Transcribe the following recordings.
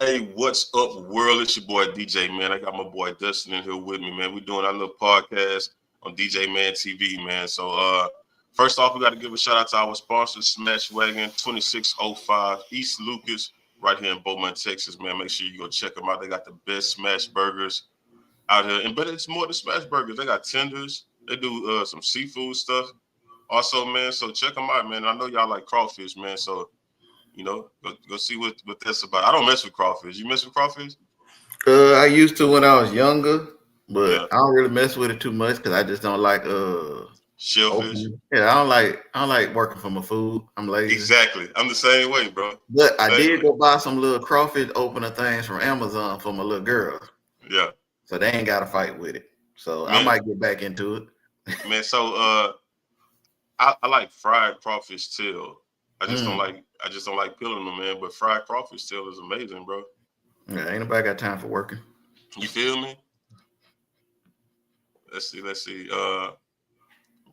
Hey, what's up, world? It's your boy DJ, man. I got my boy Dustin in here with me, man. We doing our little podcast on DJ Mann TV, man. So, first off, we got to give a shout out to our sponsor, Smash Wagon, 2605 East Lucas, right here in Beaumont, Texas, man. Make sure you go check them out. They got the best smash burgers out here, but it's more than smash burgers. They got tenders. They do some seafood stuff, also, man. So check them out, man. I know y'all like crawfish, man. So. Go see what that's about. I don't mess with crawfish. You mess with crawfish? I used to when I was younger, but Yeah. I don't really mess with it too much because I just don't like Shellfish. Yeah, I don't like working for my food. I'm lazy. Exactly. I'm the same way, bro. But I did go buy some little crawfish opener things from Amazon for my little girl. Yeah. So they ain't got to fight with it. So man, I might get back into it. Man, so I like fried crawfish tail. I just don't like peeling them, man. But fried crawfish tail is amazing, bro. Yeah, ain't nobody got time for working. You feel me? Let's see.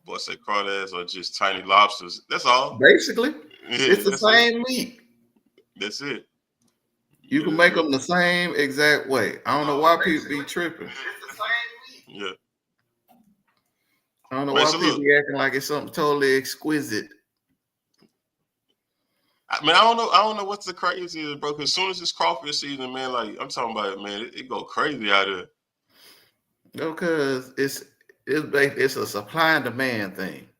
Boy, say crawdads are just tiny lobsters. That's all. Basically, it's the same meat. That's it. You can make them the same exact way. I don't know why people be tripping. Yeah. I don't know why people be acting like it's something totally exquisite. I mean, I don't know what's the craziest, bro. Because as soon as it's crawfish season, man, like I'm talking about it, man, it go crazy out there. No, because it's a supply and demand thing.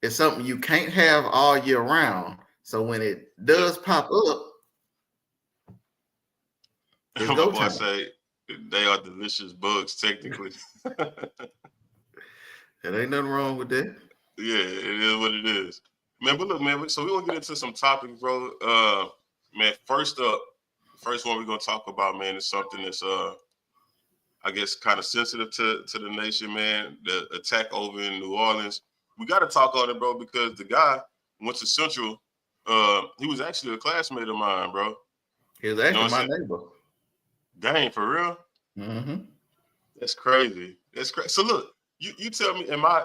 It's something you can't have all year round. So when it does pop up, my boy say they are delicious bugs, technically. There ain't nothing wrong with that. Yeah, it is what it is. Man, but look, man, so we're going to get into some topics, bro. Man, first one we're going to talk about, man, is something that's, I guess, kind of sensitive to the nation, man. The attack over in New Orleans. We got to talk on it, bro, because the guy went to Central. He was actually a classmate of mine, bro. He was actually my neighbor. Dang, for real? Mm-hmm. That's crazy. That's crazy. So look, you tell me, am I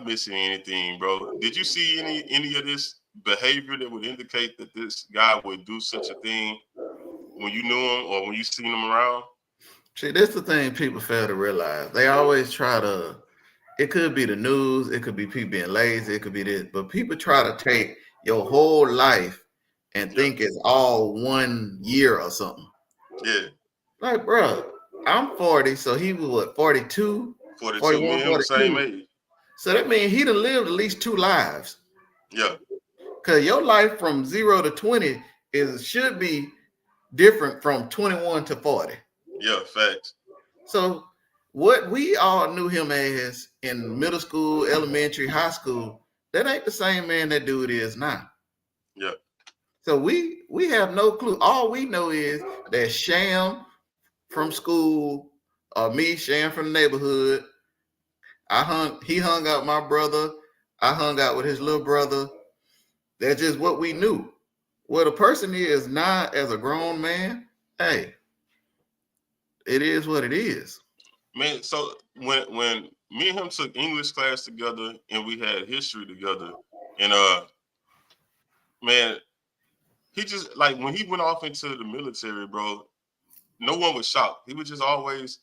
missing anything, bro? Did you see any of this behavior that would indicate that this guy would do such a thing when you knew him or when you seen him around? See, that's the thing people fail to realize. They always try to, it could be the news, it could be people being lazy, it could be this, but people try to take your whole life and think it's all 1 year or something. Yeah. Like, bro, I'm 40, so he was what, 42? 42, me and him the same age. So that means he done lived at least 2 lives. Yeah. Because your life from 0 to 20 should be different from 21 to 40. Yeah, facts. So what we all knew him as in middle school, elementary, high school, that ain't the same man that dude is now. Yeah. So we have no clue. All we know is that Sham from school, or me, Sham from the neighborhood, he hung out with my brother. I hung out with his little brother. That's just what we knew. What a person is now as a grown man, hey, it is what it is. Man, so when me and him took English class together and we had history together, and man, he just like when he went off into the military, bro, no one was shocked. He was just always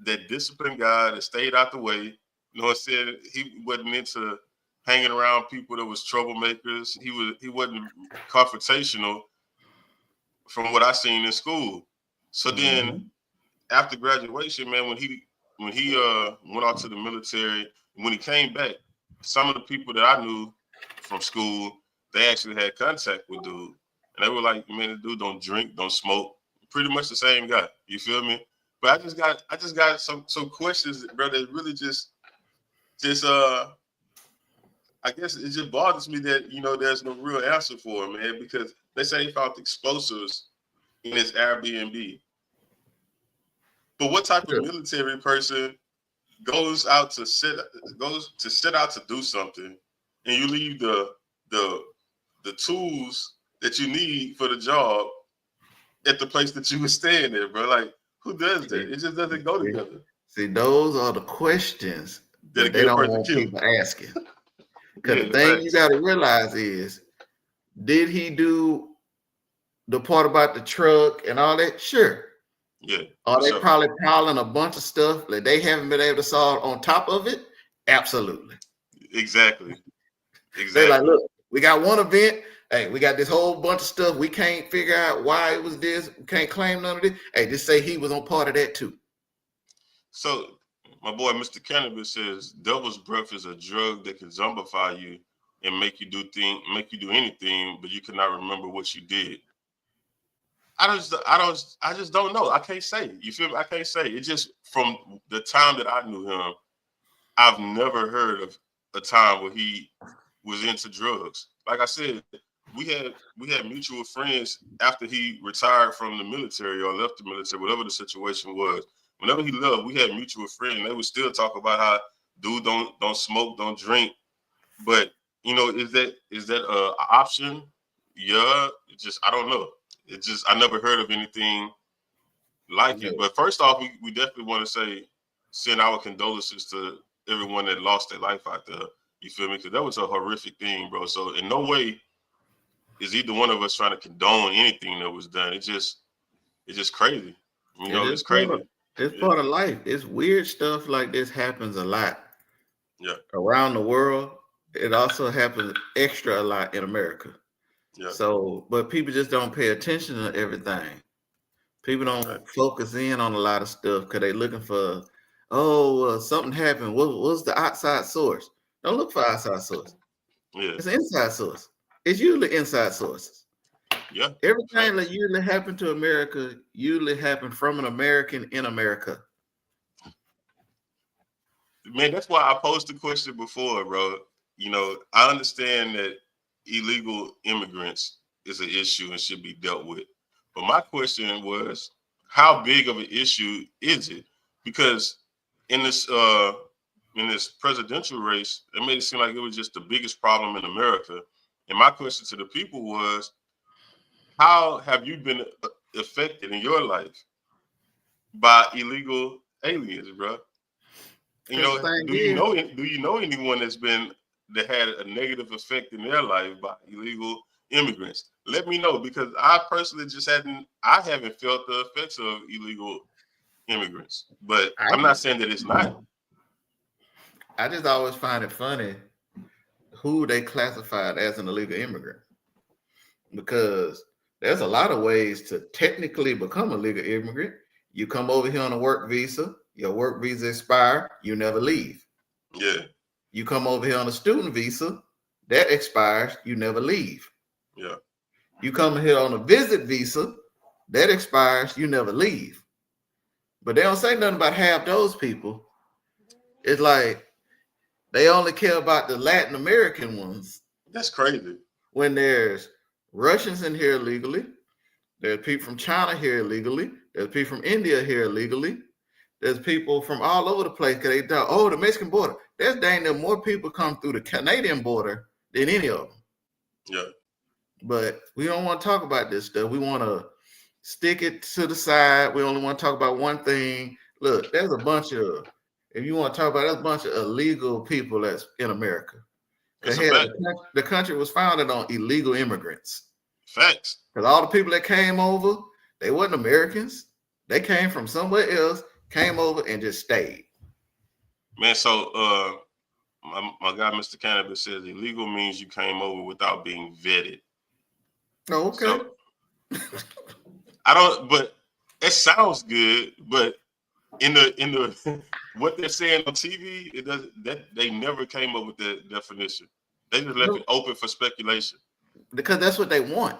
that disciplined guy that stayed out the way. You know what I'm saying? He wasn't into hanging around people that was troublemakers. He wasn't confrontational from what I seen in school. So then after graduation, man, when he went out to the military, when he came back, some of the people that I knew from school, they actually had contact with dude. And they were like, man, this dude don't drink, don't smoke. Pretty much the same guy. You feel me? But I just got some questions, bro, that really just I guess it just bothers me that, there's no real answer for him, man, because they say he found explosives in his Airbnb. But what type of military person goes to set out to do something, and you leave the tools that you need for the job at the place that you were staying at, bro? Like, who does that? It just doesn't go together. See, those are the questions that they don't want people asking. Because the thing you got to realize is, did he do the part about the truck and all that, sure. Yeah, Are for they sure. probably piling a bunch of stuff that they haven't been able to solve on top of it? Absolutely. Exactly. They like, Exactly. look, we got one event. Hey, we got this whole bunch of stuff. We can't figure out why it was this. We can't claim none of this. Hey, just say he was on part of that too. So my boy Mr. Cannabis says devil's breath is a drug that can zombify you and make you do anything, but you cannot remember what you did. I just don't know. I can't say. You feel me? I can't say. It just from the time that I knew him, I've never heard of a time where he was into drugs. Like I said, we had mutual friends after he retired from the military or left the military, whatever the situation was. Whenever he left, we had mutual friends. And they would still talk about how dude don't smoke, don't drink. But is that a option? Yeah, it just I don't know. It just I never heard of anything like No. it. But first off, we definitely want to send our condolences to everyone that lost their life out there. You feel me? Because that was a horrific thing, bro. So in no way is either one of us trying to condone anything that was done. It's just crazy. It is It's crazy. it's Yeah, part of life. It's weird stuff like this happens a lot yeah, around the world. It also happens extra a lot in America. yeah. So, but people just don't pay attention to everything. People Right. don't focus in on a lot of stuff because they're looking for, something happened. What's the outside source? Don't look for outside source. Yeah, It's an inside source. It's usually inside sources. yeah. Everything that Facts. usually happened to America usually happened from an American in America. Man, that's why I posed the question before, bro. I understand that illegal immigrants is an issue and should be dealt with. But my question was, how big of an issue is it? Because in this presidential race, it made it seem like it was just the biggest problem in America. And my question to the people was, how have you been affected in your life by illegal aliens, bro? Because the thing is, Do you know anyone that had a negative effect in their life by illegal immigrants? Let me know, because I personally I haven't felt the effects of illegal immigrants. But I I'm not just, saying that it's not. I just always find it funny who they classified as an illegal immigrant because there's a lot of ways to technically become a legal immigrant. You come over here on a work visa, your work visa expire, you never leave. Yeah, You come over here on a student visa, that expires, you never leave. yeah. You come here on a visit visa, that expires, you never leave. But they don't say nothing about half those people. It's like they only care about the Latin American ones That's crazy. when there's Russians in here illegally, there's people from China here illegally, there's people from India here illegally, there's people from all over the place because they thought, the Mexican border. There's dang near more people come through the Canadian border than any of them. Yeah, But we don't want to talk about this stuff. We want to stick it to the side. We only want to talk about one thing. Look, there's a bunch of, if you want to talk about, there's a bunch of illegal people that's in America. it's Because a fact. the country was founded on illegal immigrants. Facts. Because all the people that came over, they weren't Americans. They came from somewhere else, came over and just stayed. Man, so my guy Mr. Cannabis says illegal means you came over without being vetted. Oh, okay. So I don't, but it sounds good, but in the what they're saying on TV, it does that they never came up with that definition. They just left it open for speculation. Because that's what they want.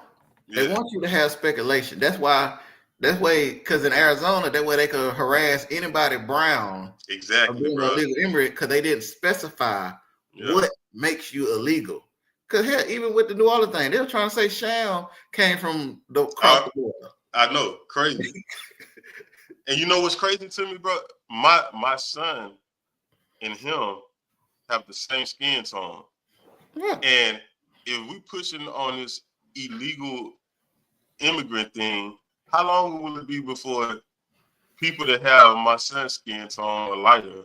They Yeah, want you to have speculation. That's why, because in Arizona, that way they could harass anybody brown of exactly, being an bro. illegal immigrant because they didn't specify Yeah, what makes you illegal. Because hell, even with the New Orleans thing, they were trying to say Sham came from across the border. I know, crazy. And you know what's crazy to me, bro? My son and him have the same skin tone. Yeah. And if we pushing on this illegal immigrant thing, how long will it be before people that have my son's skin tone or lighter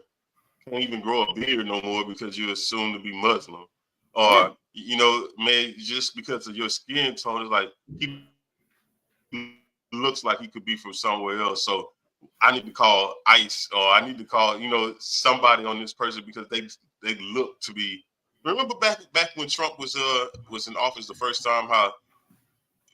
can't even grow a beard no more because you assume to be Muslim? Or, man, just because of your skin tone, it's like people looks like he could be from somewhere else. So I need to call ICE, or I need to call, somebody on this person, because they look to be. Remember back when Trump was in office the first time, how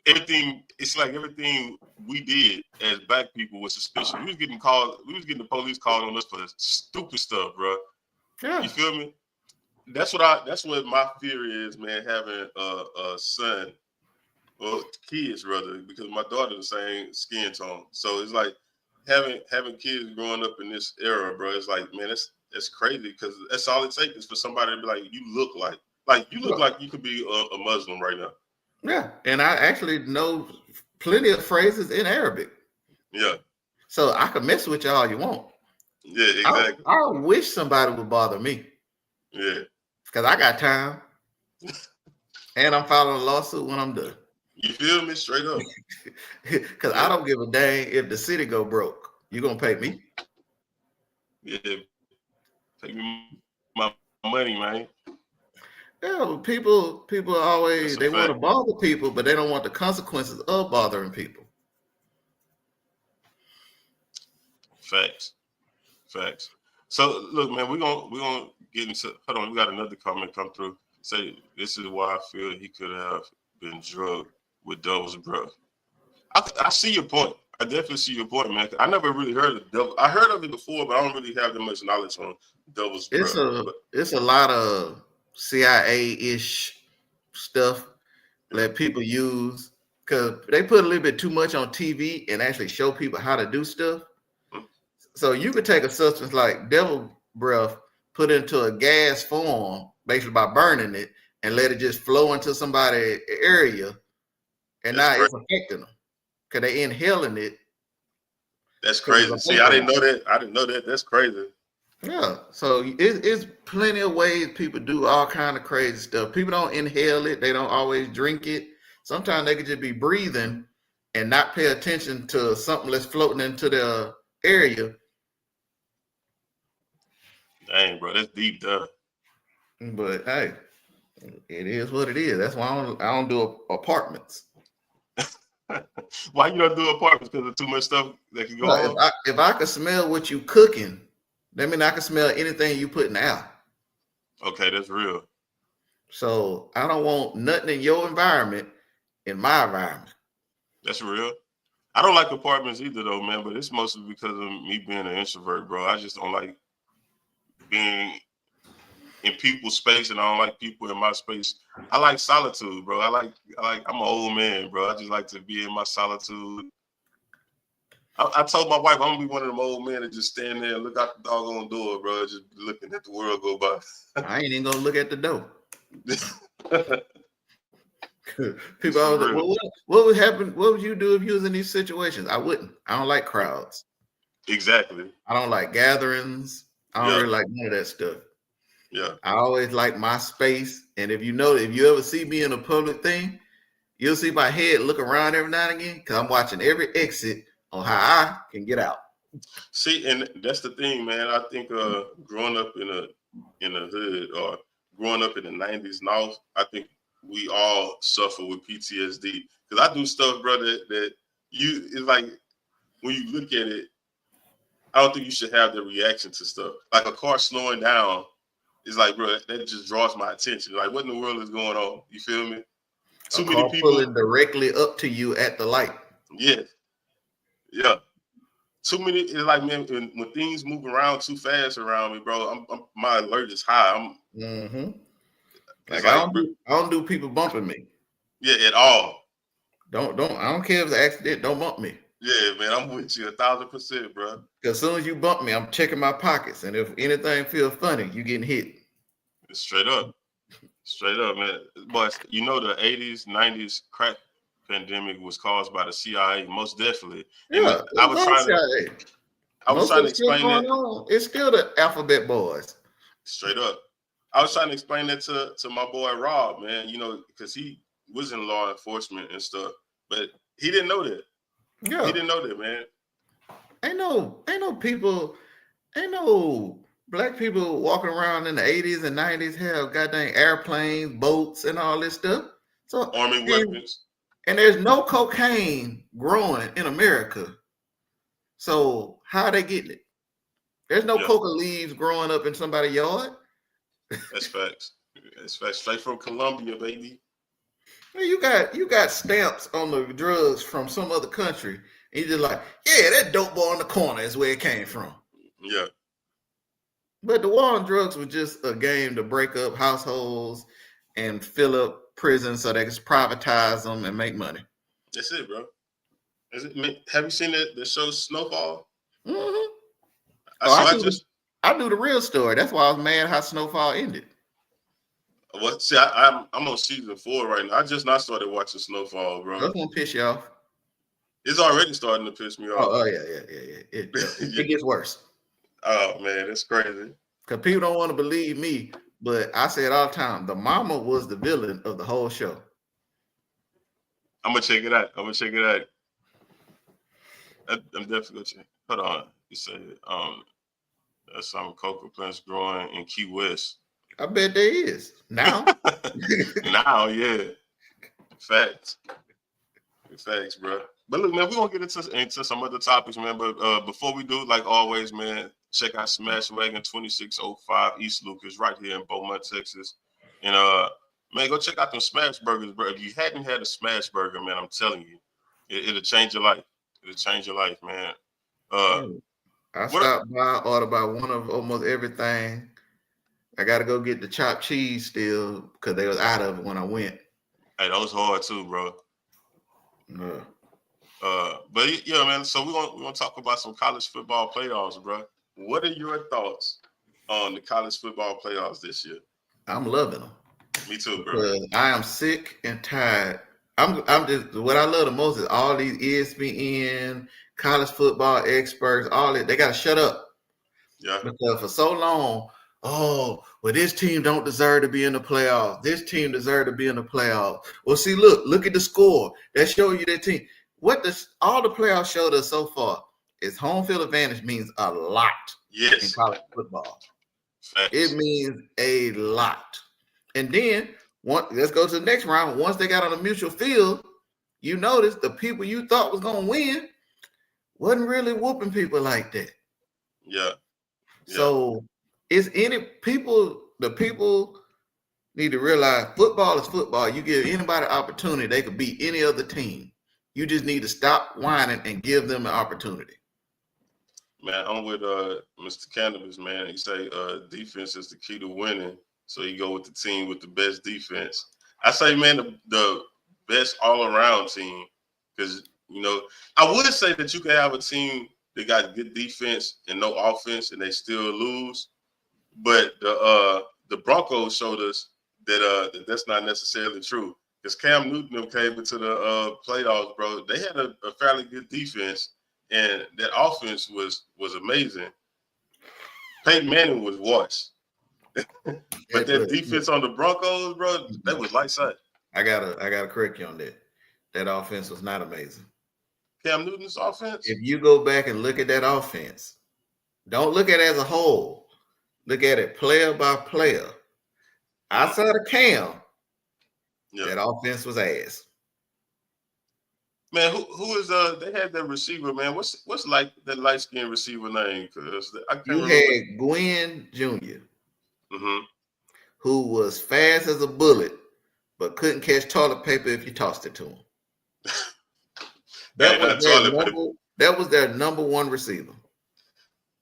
it's like everything we did as black people was suspicious. We was getting the police called on us for stupid stuff, bro. Yeah. You feel me? That's what my fear is, man, having a son, or kids rather, because my daughter's the same skin tone. So it's like having kids growing up in this era, bro. It's like, man, that's crazy, because that's all it takes is for somebody to be like, you look like you could be a Muslim right now. Yeah, and I actually know plenty of phrases in Arabic. Yeah. So I can mess with you all you want. Yeah, exactly. I wish somebody would bother me. Yeah. Because I got time. And I'm filing a lawsuit when I'm done. You feel me? Straight up. Because I don't give a dang if the city go broke. You gonna pay me? Yeah. Pay me my money, man. Yeah, people always, they want to bother people, but they don't want the consequences of bothering people. Facts. So look, man, we're gonna get into. Hold on, we got another comment come through. Say, this is why I feel he could have been drugged with Devil's breath. I see your point. I definitely see your point, man. I never really heard of Devil. I heard of it before, but I don't really have that much knowledge on Devil's breath. It's a lot of CIA-ish stuff that people use, because they put a little bit too much on TV and actually show people how to do stuff. So you could take a substance like devil breath, put it into a gas form, basically by burning it, and let it just flow into somebody's area, and now it's affecting them because they inhaling it. That's crazy. See, I didn't know that. That's crazy. Yeah, so it's plenty of ways people do all kind of crazy stuff. People don't inhale it. They don't always drink it. Sometimes they could just be breathing and not pay attention to something that's floating into their area. Dang, bro, that's deep, though. But hey, it is what it is. That's why I don't do apartments. Why you don't do apartments? Because of too much stuff that can go on? If I could smell what you cooking, that means I can smell anything you putting out. Okay, that's real. So I don't want nothing in your environment in my environment. That's real. I don't like apartments either, though, man. But it's mostly because of me being an introvert, bro. I just don't like being in people's space, and I don't like people in my space. I like solitude, bro. I'm an old man, bro. I just like to be in my solitude. I told my wife I'm gonna be one of them old men that just stand there and look out the doggone door, bro, just looking at the world go by. I ain't even gonna look at the door. People always like, what would happen? What would you do if you was in these situations? I wouldn't. I don't like crowds. Exactly. I don't like gatherings. I don't really like none of that stuff. Yeah. I always like my space. And if you ever see me in a public thing, you'll see my head look around every now and again, because I'm watching every exit on how I can get out. See, and that's the thing, man. I think growing up in a hood, or growing up in the 90s North, I think we all suffer with PTSD. Because I do stuff, brother, that it's like, when you look at it, I don't think you should have the reaction to stuff. Like a car slowing down is like, bro, that just draws my attention. Like, what in the world is going on? You feel me? Too many people pulling directly up to you at the light. Yeah. Yeah. Too many. It's like, man, when things move around too fast around me, bro, my alert is high. Like I don't do people bumping me. Yeah, at all. I don't care if it's an accident. Don't bump me. Yeah, man, I'm with you 1,000%, bro. Because as soon as you bump me, I'm checking my pockets, and if anything feels funny, you getting hit. Straight up, man. But the 80s, 90s crack pandemic was caused by the CIA, most definitely. Yeah, I was trying to explain that. It's still the alphabet boys. Straight up. I was trying to explain that to my boy Rob, man, because he was in law enforcement and stuff, but he didn't know that. Yeah. He didn't know that, man. Ain't no black people walking around in the 80s and 90s have goddamn airplanes, boats, and all this stuff. So army weapons. And there's no cocaine growing in America. So how are they getting it? There's no coca leaves growing up in somebody's yard. That's facts. That's facts. Straight from Colombia, baby. You got stamps on the drugs from some other country. And you're just like, yeah, that dope boy in the corner is where it came from. Yeah. But the war on drugs was just a game to break up households and fill up prisons so they can privatize them and make money. That's it, bro. Have you seen the show Snowfall? Mm-hmm. I knew the real story. That's why I was mad how Snowfall ended. Well, see, I'm on season 4 right now. I just not started watching Snowfall, bro. That's gonna piss you off. It's already starting to piss me off. Oh yeah. It gets worse. Oh man, it's crazy. Because people don't want to believe me, but I say it all the time. The mama was the villain of the whole show. I'm gonna check it out. I'm definitely gonna check. Hold on. You said there's some cocoa plants growing in Key West. I bet there is now. Now, yeah. Facts, bro. But look, man, we're gonna get into some other topics, man. But before we do, like always, man, check out Smash Wagon 2605 East Lucas right here in Beaumont, Texas. And man, go check out them smash burgers, bro. If you hadn't had a smash burger, man, I'm telling you, it'll change your life. It'll change your life, man. I stopped by, ordered about one of almost everything. I got to go get the chopped cheese still because they was out of it when I went. Hey, that was hard too, bro. But yeah, man. So we're gonna talk about some college football playoffs, bro. What are your thoughts on the college football playoffs this year? I'm loving them. Me too, bro. Because I am sick and tired. I'm just what I love the most is all these ESPN, college football experts, all that. They got to shut up. Yeah. Because for so long, well, this team don't deserve to be in the playoffs. This team deserve to be in the playoffs. Well, see, look at the score. That show you that team. All the playoffs showed us so far is home field advantage means a lot in college football. Facts. It means a lot. And then let's go to the next round. Once they got on a mutual field, you notice the people you thought was gonna win wasn't really whooping people like that. Yeah. So the people need to realize football is football. You give anybody an opportunity, they could beat any other team. You just need to stop whining and give them an opportunity. Man, I'm with Mr. Cannabis, man. He say defense is the key to winning. So you go with the team with the best defense. I say, man, the best all-around team. Because, I would say that you can have a team that got good defense and no offense and they still lose. But the Broncos showed us that that's not necessarily true. Because Cam Newton came into the playoffs, bro. They had a fairly good defense, and that offense was amazing. Peyton Manning was washed. But that defense on the Broncos, bro, that was lights out. I gotta correct you on that. That offense was not amazing. Cam Newton's offense? If you go back and look at that offense, don't look at it as a whole. Look at it player by player. Outside of Cam, that offense was ass. Man, who is they had that receiver, man. What's like that light-skinned receiver name? Because I can't remember. Had Gwen Jr. Mm-hmm. Who was fast as a bullet, but couldn't catch toilet paper if you tossed it to him. That was their number one receiver.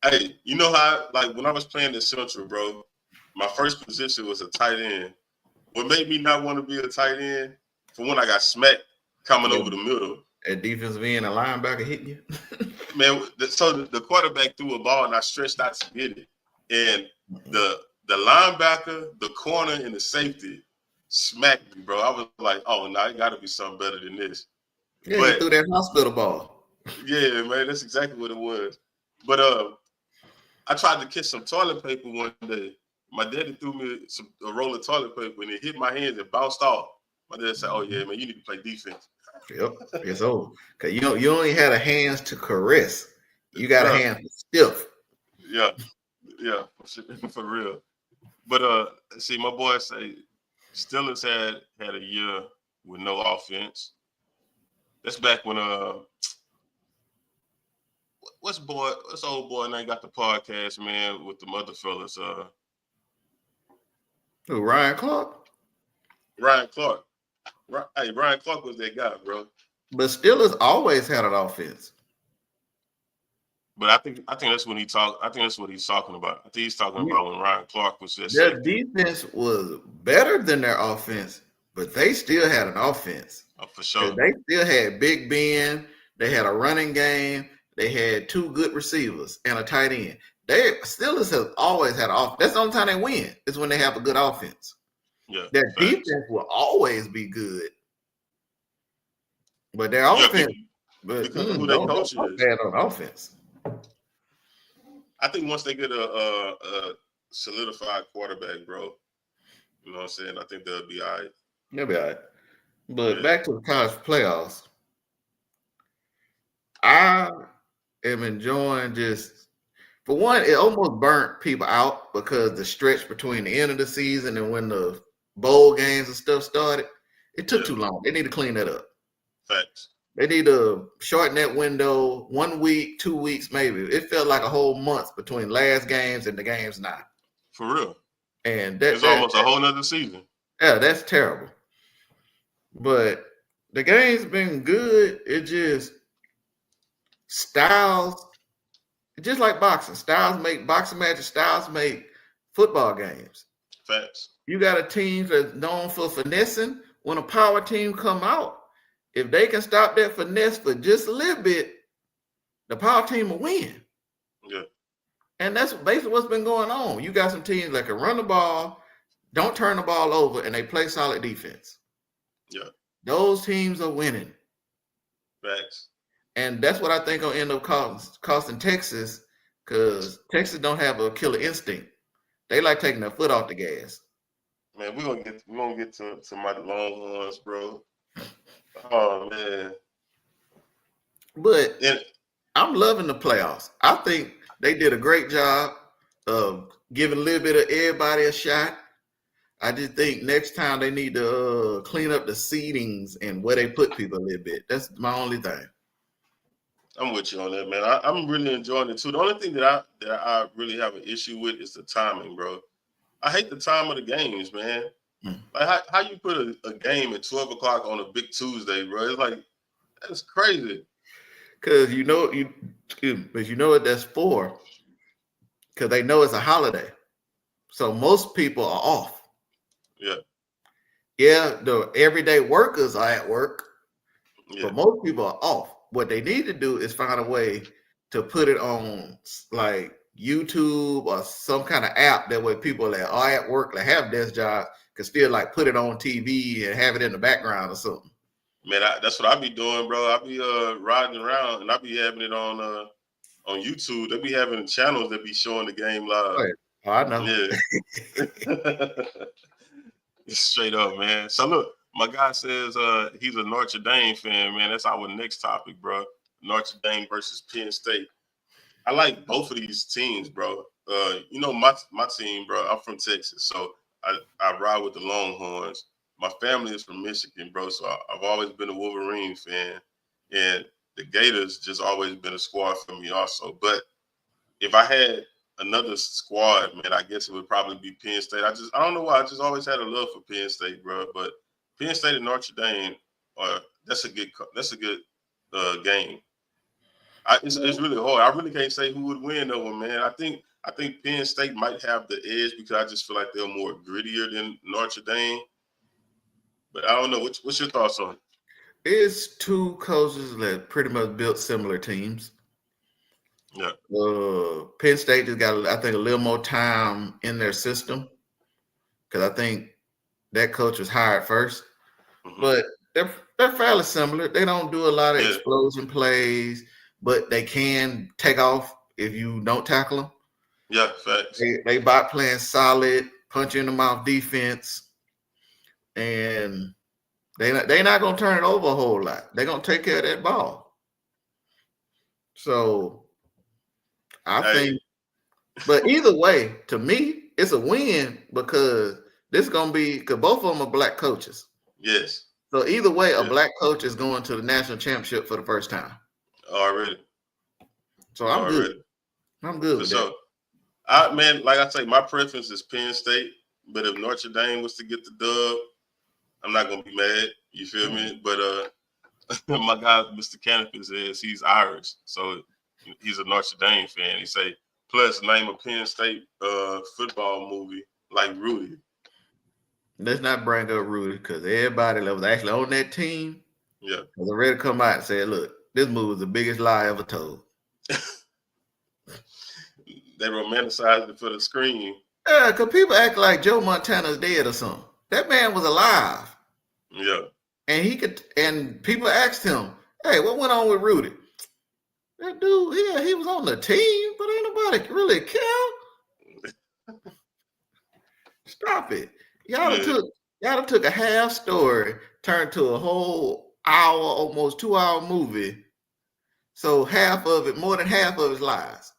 Hey, you know how, like, when I was playing in Central, bro, my first position was a tight end. What made me not want to be a tight end, for when I got smacked coming over the middle. A defensive end, a linebacker hitting you? Man, so the quarterback threw a ball, and I stretched out to get it. And the linebacker, the corner, and the safety smacked me, bro. I was like, oh, no, it got to be something better than this. Yeah, but, you threw that hospital ball. Yeah, man, that's exactly what it was. But I tried to catch some toilet paper one day. My daddy threw me a roll of toilet paper, and it hit my hands and bounced off. My dad said, oh, yeah, man, you need to play defense. Yep, it's over. Because you only had a hands to caress. You got a hand to stiff. Yeah, for real. But see, my boy say Steelers had a year with no offense. That's back when what's old boy name got the podcast, man, with the mother fellas, Who, Ryan Clark? Ryan Clark. Hey, Ryan Clark was that guy, bro. But Steelers always had an offense. But I think that's when he talk. I think that's what he's talking about. I think he's talking about when Ryan Clark was just their defense was better than their offense, but they still had an offense. Oh, for sure. They still had Big Ben. They had a running game. They had 2 good receivers and a tight end. They Steelers have always had an offense. That's the only time they win is when they have a good offense. Yeah, their defense will always be good, but their offense. But because who they coach is bad on offense. I think once they get a solidified quarterback, bro, you know what I'm saying? I think they'll be all right. They'll be all right. But back to the college playoffs. I am enjoying just, for one, it almost burnt people out because the stretch between the end of the season and when the bowl games and stuff started, it took too long. They need to clean that up. Facts. They need to shorten that window 1 week, 2 weeks, maybe. It felt like a whole month between last games and the games now. For real. And it's almost a whole nother season. Yeah, that's terrible. But the game's been good. It just styles, just like boxing. Styles make boxing matches, styles make football games. Facts. You got a team that's known for finessing. When a power team come out, if they can stop that finesse for just a little bit, the power team will win. Yeah. And that's basically what's been going on. You got some teams that can run the ball, don't turn the ball over, and they play solid defense. Yeah. Those teams are winning. Facts. And that's what I think will end up costing Texas, because Texas don't have a killer instinct. They like taking their foot off the gas. Man, we're gonna get to my Longhorns, bro. Oh man. But I'm loving the playoffs. I think they did a great job of giving a little bit of everybody a shot. I just think next time they need to clean up the seedings and where they put people a little bit. That's my only thing. I'm with you on that, man. I'm really enjoying it too. The only thing that I really have an issue with is the timing, bro. I hate the time of the games, man. Like how you put a game at 12 o'clock on a big Tuesday, bro? It's like, that's crazy. Because you know what that's for. Because they know it's a holiday. So most people are off. Yeah. Yeah, the everyday workers are at work. Yeah. But most people are off. What they need to do is find a way to put it on like YouTube or some kind of app that way people that are at work that have desk jobs can still like put it on TV and have it in the background or something. Man, that's what I be doing, bro. I be riding around and I be having it on YouTube. They be having channels that be showing the game live. Oh, I know. Yeah. Straight up, man. So look, my guy says he's a Notre Dame fan, man. That's our next topic, bro. Notre Dame versus Penn State. I like both of these teams, bro. You know, my team, bro, I'm from Texas, so I ride with the Longhorns. My family is from Michigan, bro, so I've always been a Wolverine fan. And the Gators just always been a squad for me also. But if I had another squad, man, I guess it would probably be Penn State. I don't know why. I just always had a love for Penn State, bro. But Penn State and Notre Dame, that's a good game. It's really hard. I really can't say who would win though, man. I think Penn State might have the edge because I just feel like they're more grittier than Notre Dame. But I don't know. What's your thoughts on it? It's two coaches that pretty much built similar teams. Yeah. Penn State just got, I think, a little more time in their system because I think that coach was hired first. Mm-hmm. But they're fairly similar. They don't do a lot of explosion plays, but they can take off if you don't tackle them. Yeah, facts. They about playing solid, punch in the mouth defense, and they're not gonna turn it over a whole lot. They're gonna take care of that ball. So I think, but either way, to me, it's a win because this is gonna be because both of them are black coaches. Yes. So either way, a Yeah. black coach is going to the national championship for the first time. Already. So I'm good. I'm good For with sure. that. Man, like I say, my preference is Penn State. But if Notre Dame was to get the dub, I'm not gonna be mad. You feel me? But my guy, Mr. Canopy, says he's Irish, so he's a Notre Dame fan. He say, plus name a Penn State football movie like Rudy. Let's not bring up Rudy because everybody that was actually on that team was ready to come out and say, look, this movie was the biggest lie ever told. They romanticized it for the screen. Yeah, because people act like Joe Montana's dead or something. That man was alive. Yeah. And people asked him, hey, what went on with Rudy? That dude, yeah, he was on the team, but ain't nobody really care. Stop it. Y'all took a half story, turned to a whole hour, almost 2 hour movie. So more than half of it's lies.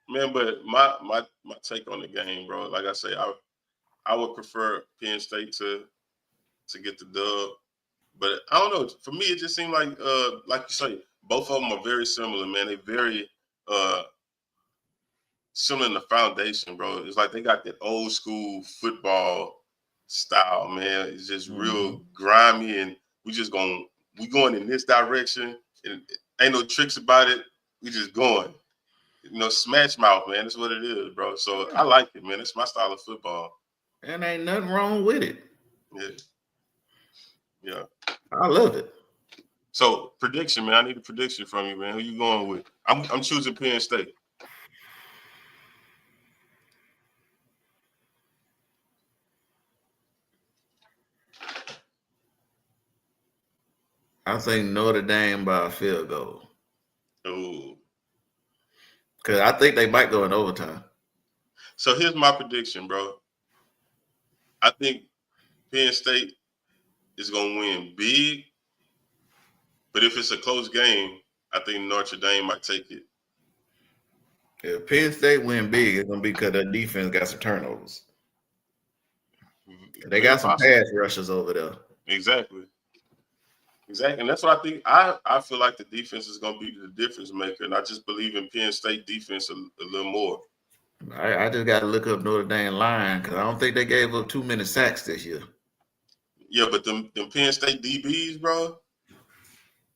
Man, but my take on the game, bro, like I say, I would prefer Penn State to get the dub. But I don't know. For me, it just seemed like you say, both of them are very similar, man. They very similar in the foundation, bro. It's like they got that old school football style, man. It's just real grimy, and we going in this direction, and ain't no tricks about it. We just going. Smash mouth, man. That's what it is, bro. So I like it, man. It's my style of football. And ain't nothing wrong with it. Yeah. I love it. So prediction, man. I need a prediction from you, man. Who you going with? I'm choosing Penn State. I think Notre Dame by a field goal. Ooh. Because I think they might go in overtime. So here's my prediction, bro. I think Penn State is going to win big. But if it's a close game, I think Notre Dame might take it. If Penn State win big, it's going to be because their defense got some turnovers. They got some pass rushers over there. Exactly. And that's what I think. I feel like the defense is going to be the difference maker. And I just believe in Penn State defense a little more. I just got to look up Notre Dame line because I don't think they gave up too many sacks this year. Yeah, but them Penn State DBs, bro,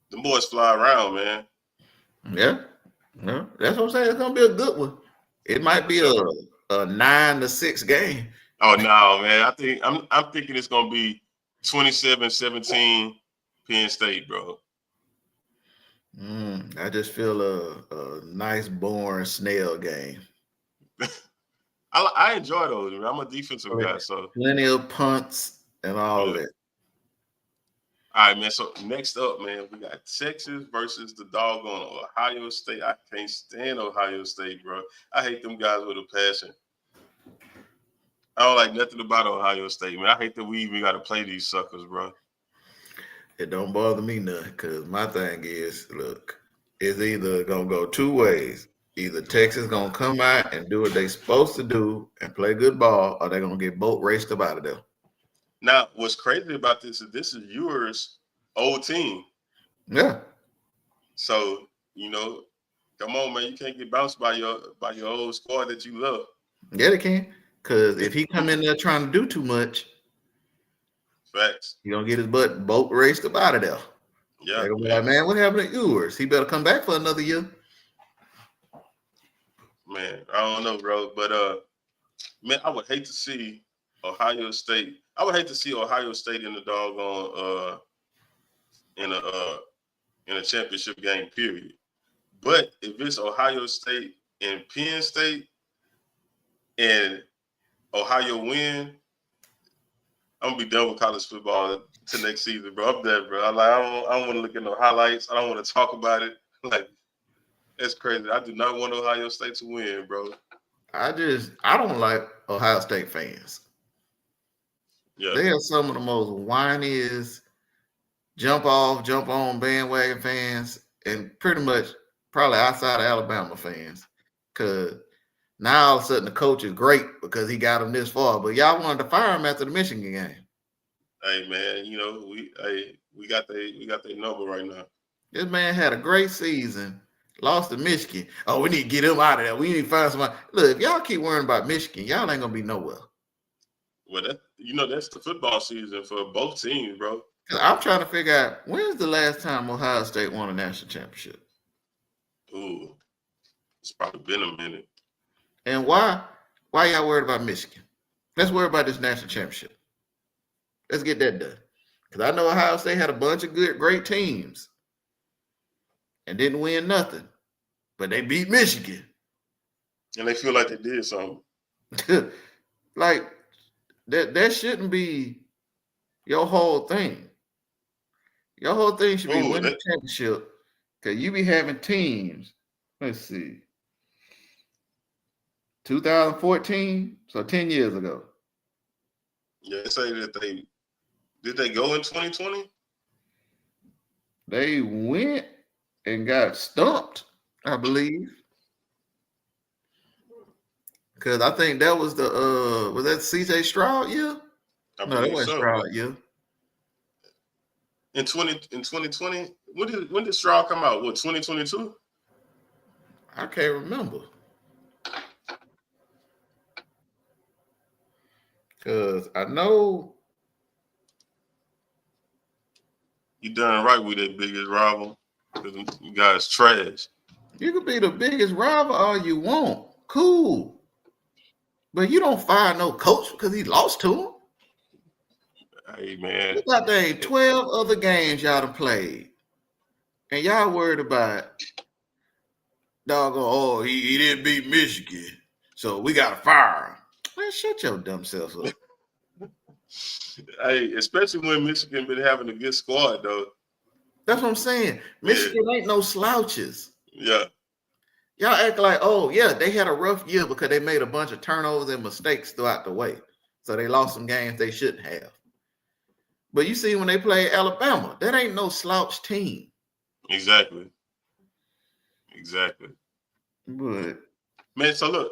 them boys fly around, man. Yeah. No, that's what I'm saying. It's going to be a good one. It might be a 9-6 game. Oh, no, man. I'm thinking it's going to be 27-17 Penn State, bro. I just feel a nice, boring snail game. I enjoy those. Man. I'm a defensive guy, so plenty of punts and all that. All right, man. So next up, man, we got Texas versus the doggone Ohio State. I can't stand Ohio State, bro. I hate them guys with a passion. I don't like nothing about Ohio State, man. I hate that we even got to play these suckers, bro. It don't bother me none because my thing is, look, it's either going to go two ways. Either Texas going to come out and do what they supposed to do and play good ball, or they're going to get boat raced up out of there. Now, what's crazy about this is yours old team. Yeah. So, come on, man. You can't get bounced by your old squad that you love. Yeah, they can. Because if he come in there trying to do too much, facts, he going to get his boat raced up out of there. Yeah. They're going to be like, man, what happened to yours? He better come back for another year. Man, I don't know, bro. But, man, I would hate to see Ohio State. I would hate to see Ohio State in the doggone in a championship game, period. But if it's Ohio State and Penn State and Ohio win, I'm gonna be done with college football to next season, bro. I'm dead, bro. I don't want to look at no highlights. I don't want to talk about it. Like, that's crazy. I do not want Ohio State to win, bro. I don't like Ohio State fans. Yeah. They are some of the most whiniest, jump on bandwagon fans, and pretty much probably outside of Alabama fans. Because now all of a sudden the coach is great because he got him this far, but y'all wanted to fire him after the Michigan game. Hey man, you know we got their number right now. This man had a great season. Lost to Michigan. Oh, we need to get him out of there. We need to find somebody. Look, if y'all keep worrying about Michigan, y'all ain't gonna be nowhere. Well, that's the football season for both teams, bro. I'm trying to figure out when's the last time Ohio State won a national championship. Ooh, it's probably been a minute. And why y'all worried about Michigan? Let's worry about this national championship. Let's get that done. Because I know Ohio State had a bunch of great teams and didn't win nothing. But they beat Michigan. And they feel like they did something. Like, that shouldn't be your whole thing. Your whole thing should be winning the championship. Because you be having teams. Let's see. 2014, so 10 years ago. Yeah, they say that did they go in 2020? They went and got stumped, I believe. Because I think that was was that CJ Stroud year? No, that wasn't Stroud year. In 2020, when did Stroud come out? What, 2022? I can't remember. Because I know you done right with that biggest rival. Because you guys trash. You can be the biggest rival all you want. Cool. But you don't fire no coach because he lost to him. Hey, man. You got there 12 other games y'all done played. And y'all worried about doggone, oh, he didn't beat Michigan. So we got to fire him. Man, shut your dumb self up. Hey, especially when Michigan been having a good squad, though. That's what I'm saying. Michigan ain't no slouches. Yeah. Y'all act like, oh, yeah, they had a rough year because they made a bunch of turnovers and mistakes throughout the way. So they lost some games they shouldn't have. But you see when they play Alabama, that ain't no slouch team. Exactly. But man, so look,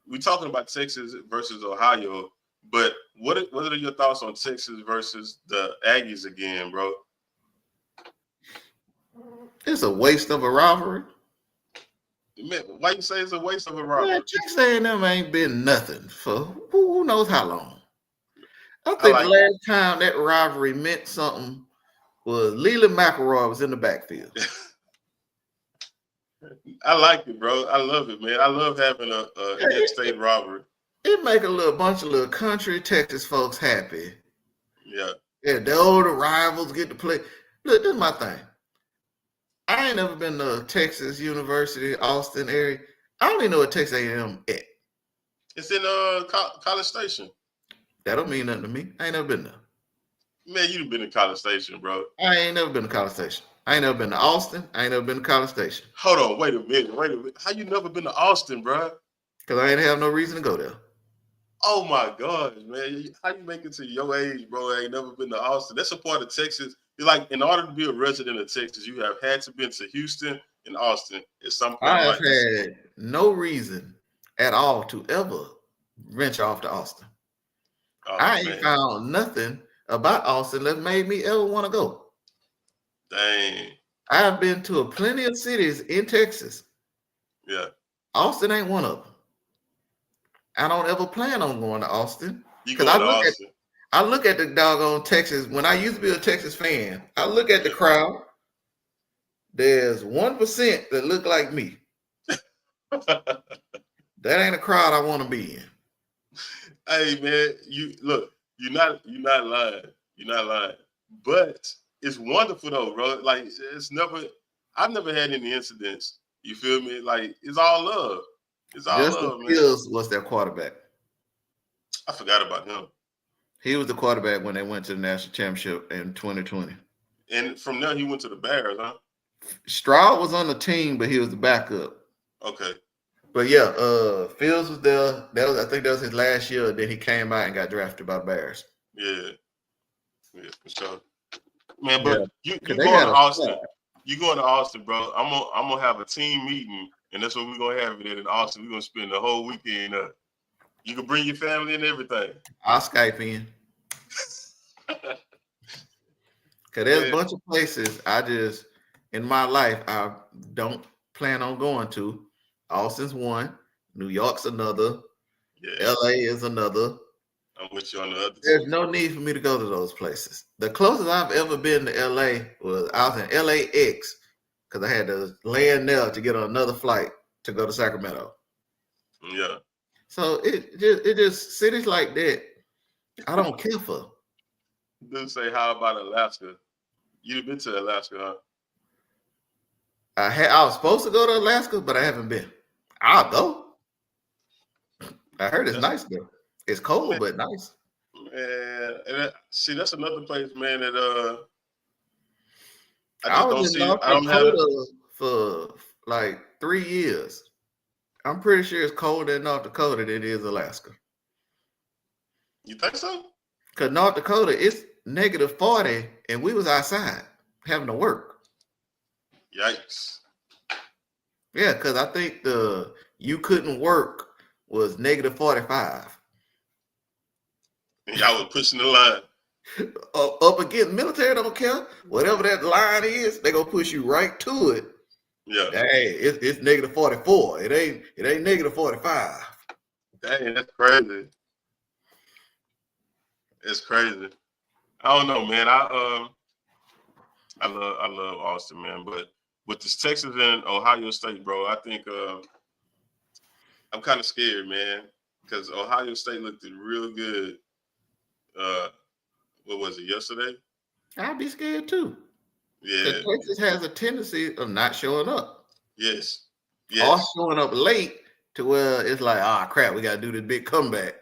we're talking about Texas versus Ohio, but what are your thoughts on Texas versus the Aggies again, bro? It's a waste of a rivalry. Man, why you say it's a waste of a rivalry? Man, Texas A&M ain't been nothing for who knows how long. I think the last time that rivalry meant something was Leland McElroy was in the backfield. I like it, bro. I love it, man. I love having a in-state rivalry. It make a bunch of little country Texas folks happy. Yeah. Yeah, the older rivals get to play. Look, this is my thing. I ain't never been to Texas University, Austin area. I don't even know what Texas A&M at. It's in College Station. That don't mean nothing to me. I ain't never been there. Man, you've been to College Station, bro. I ain't never been to College Station. I ain't never been to Austin. I ain't never been to College Station. Hold on, wait a minute. How you never been to Austin, bro? Because I ain't have no reason to go there. Oh my God, man. How you make it to your age, bro? I ain't never been to Austin. That's a part of Texas. You're like, in order to be a resident of Texas, you have had to been to Houston and Austin at some point. I have had no reason at all to ever venture off to Austin. Oh, I ain't found nothing about Austin that made me ever want to go. Dang. I have been to plenty of cities in Texas. Yeah. Austin ain't one of them. I don't ever plan on going to Austin. Because I look at the doggone Texas. When I used to be a Texas fan, I look at the crowd. There's 1% that look like me. That ain't a crowd I want to be in. Hey man, you're not lying. You're not lying. But it's wonderful though, bro. Like I've never had any incidents. You feel me? Like it's all love. It's all love, man. Fields was their quarterback. I forgot about him. He was the quarterback when they went to the national championship in 2020. And from there, he went to the Bears, huh? Stroud was on the team, but he was the backup. Okay. But yeah, Fields was there. I think that was his last year. Then he came out and got drafted by the Bears. Yeah, for sure. Man, but you going to Austin? You going to Austin, bro? I'm gonna have a team meeting, and that's what we're gonna have it in Austin. We're gonna spend the whole weekend. You can bring your family and everything. I'll Skype in. Cause there's a bunch of places in my life I don't plan on going to. Austin's one, New York's another, LA is another. I'm with you on the other There's two. no need for me to go to those places. The closest I've ever been to LA was I was in LAX because I had to land there to get on another flight to go to Sacramento. Yeah. So it just cities like that I don't care for. Dude say, how about Alaska? You've been to Alaska, huh? I was supposed to go to Alaska, but I haven't been. I'll go. I heard it's nice though. It's cold, man, but nice. Man, and see, that's another place, man, that I I just was don't in see. North I don't have it. Dakota for like 3 years. I'm pretty sure it's colder in North Dakota than it is Alaska. You think so? Because North Dakota, it's negative 40, and we was outside having to work. Yikes. Yeah, because I think you couldn't work was negative 45. And y'all was pushing the line. Up against military, don't care. Whatever that line is, they're going to push you right to it. Yeah. Hey, it's negative 44. It ain't negative 45. Dang, that's crazy. It's crazy. I don't know, man. I love Austin, man. But with this Texas and Ohio State, bro, I think I'm kind of scared, man, because Ohio State looked real good. What was it, yesterday? I'd be scared too. Yeah. Texas has a tendency of not showing up. Yes. Or showing up late to where it's like, crap, we got to do this big comeback.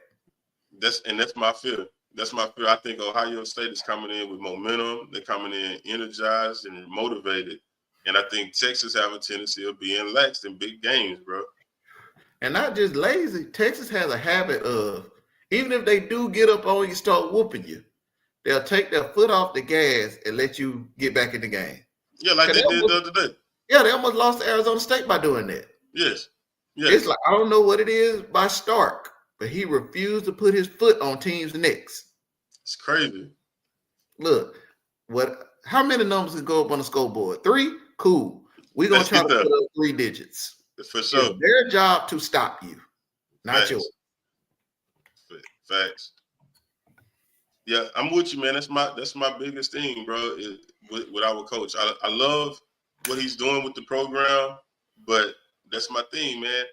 That's my fear. That's my fear. I think Ohio State is coming in with momentum. They're coming in energized and motivated. And I think Texas have a tendency of being lax in big games, bro. And not just lazy. Texas has a habit of, even if they do get up on you, start whooping you, they'll take their foot off the gas and let you get back in the game. Yeah, like they did the other day. Yeah, they almost lost to Arizona State by doing that. Yes. It's like, I don't know what it is by Stark, but he refused to put his foot on teams' necks. It's crazy. Look, how many numbers can go up on the scoreboard? 3? Cool. We're going to try to put up 3 digits. For sure. It's their job to stop you, not yours. Facts. Yeah, I'm with you, man. That's my biggest thing, bro, with our coach. I love what he's doing with the program, but that's my thing, man.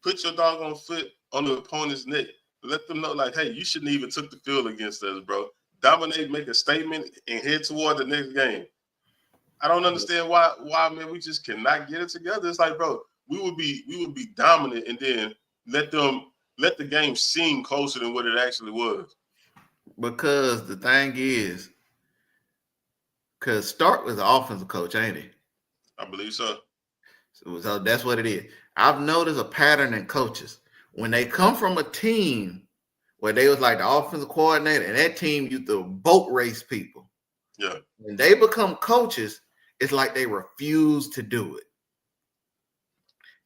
Put your doggone foot on the opponent's neck. Let them know, like, hey, you shouldn't even took the field against us, bro. Dominate, make a statement, and head toward the next game. I don't understand why, man, we just cannot get it together. It's like, bro, we would be dominant and then let the game seem closer than what it actually was. Because the thing is, because Stark was the offensive coach, ain't he? I believe so. So that's what it is. I've noticed a pattern in coaches. When they come from a team where they was like the offensive coordinator, and that team used to boat race people. Yeah. When they become coaches, it's like they refuse to do it.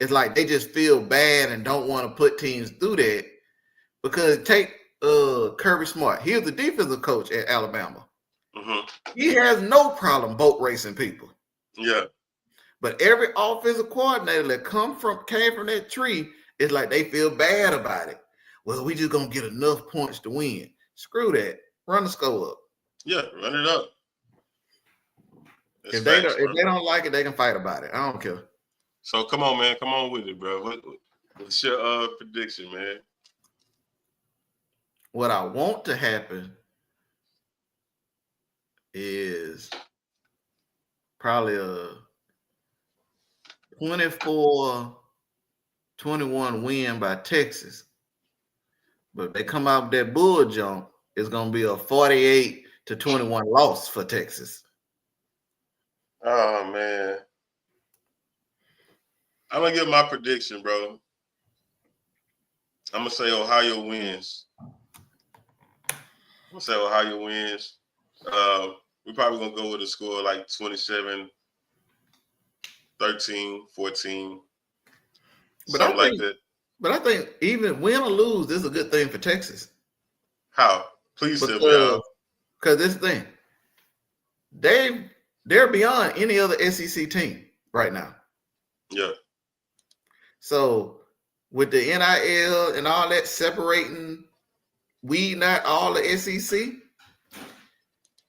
It's like they just feel bad and don't want to put teams through that. Because take Kirby Smart. He was the defensive coach at Alabama. Mm-hmm. He has no problem boat racing people. Yeah. But every offensive coordinator that came from that tree, it's like they feel bad about it. Well, we just gonna get enough points to win. Screw that. Run the score up. Yeah, run it up. If they don't like it, they can fight about it. I don't care. So come on, man. Come on with it, bro. What's your prediction, man? What I want to happen is probably a 24-21 win by Texas. But if they come out with that bull jump, it's going to be a 48-21 loss for Texas. Oh, man. I'm going to give my prediction, bro. I'm going to say Ohio wins. We're probably going to go with a score like 27, 13, 14, something like that. But I think even win or lose, this is a good thing for Texas. How? Please tell me how. Because this thing, they're beyond any other SEC team right now. Yeah. So with the NIL and all that separating, not all the SEC,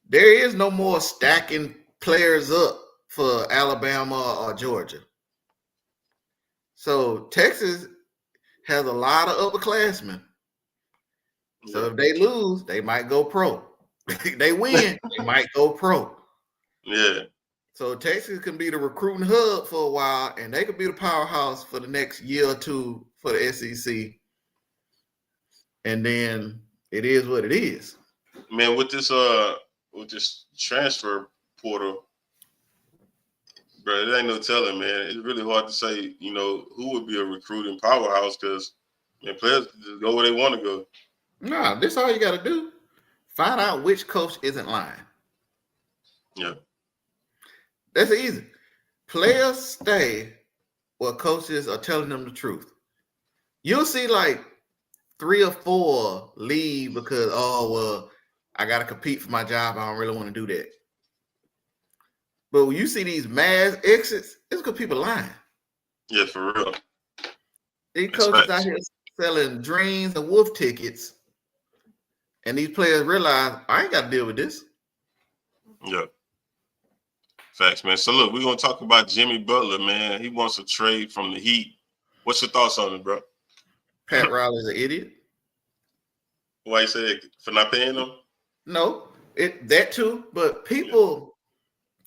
there is no more stacking players up for Alabama or Georgia. So Texas has a lot of upperclassmen. So if they lose, they might go pro. They win, they might go pro. Yeah. So Texas can be the recruiting hub for a while, and they could be the powerhouse for the next year or two for the SEC. And then it is what it is. Man, with this transfer portal, bro, it ain't no telling, man. It's really hard to say, who would be a recruiting powerhouse because players just go where they want to go. Nah, this all you got to do. Find out which coach isn't lying. Yeah. That's easy. Players stay where coaches are telling them the truth. You'll see like 3 or 4 leave because, I got to compete for my job. I don't really want to do that. But when you see these mass exits, it's because people lying. Yeah, for real. These coaches out here selling dreams and wolf tickets. And these players realize, I ain't got to deal with this. Yeah. Facts, man. So, look, we're going to talk about Jimmy Butler, man. He wants a trade from the Heat. What's your thoughts on it, bro? Pat Riley's an idiot. Why you say for not paying him? No, that too. But people,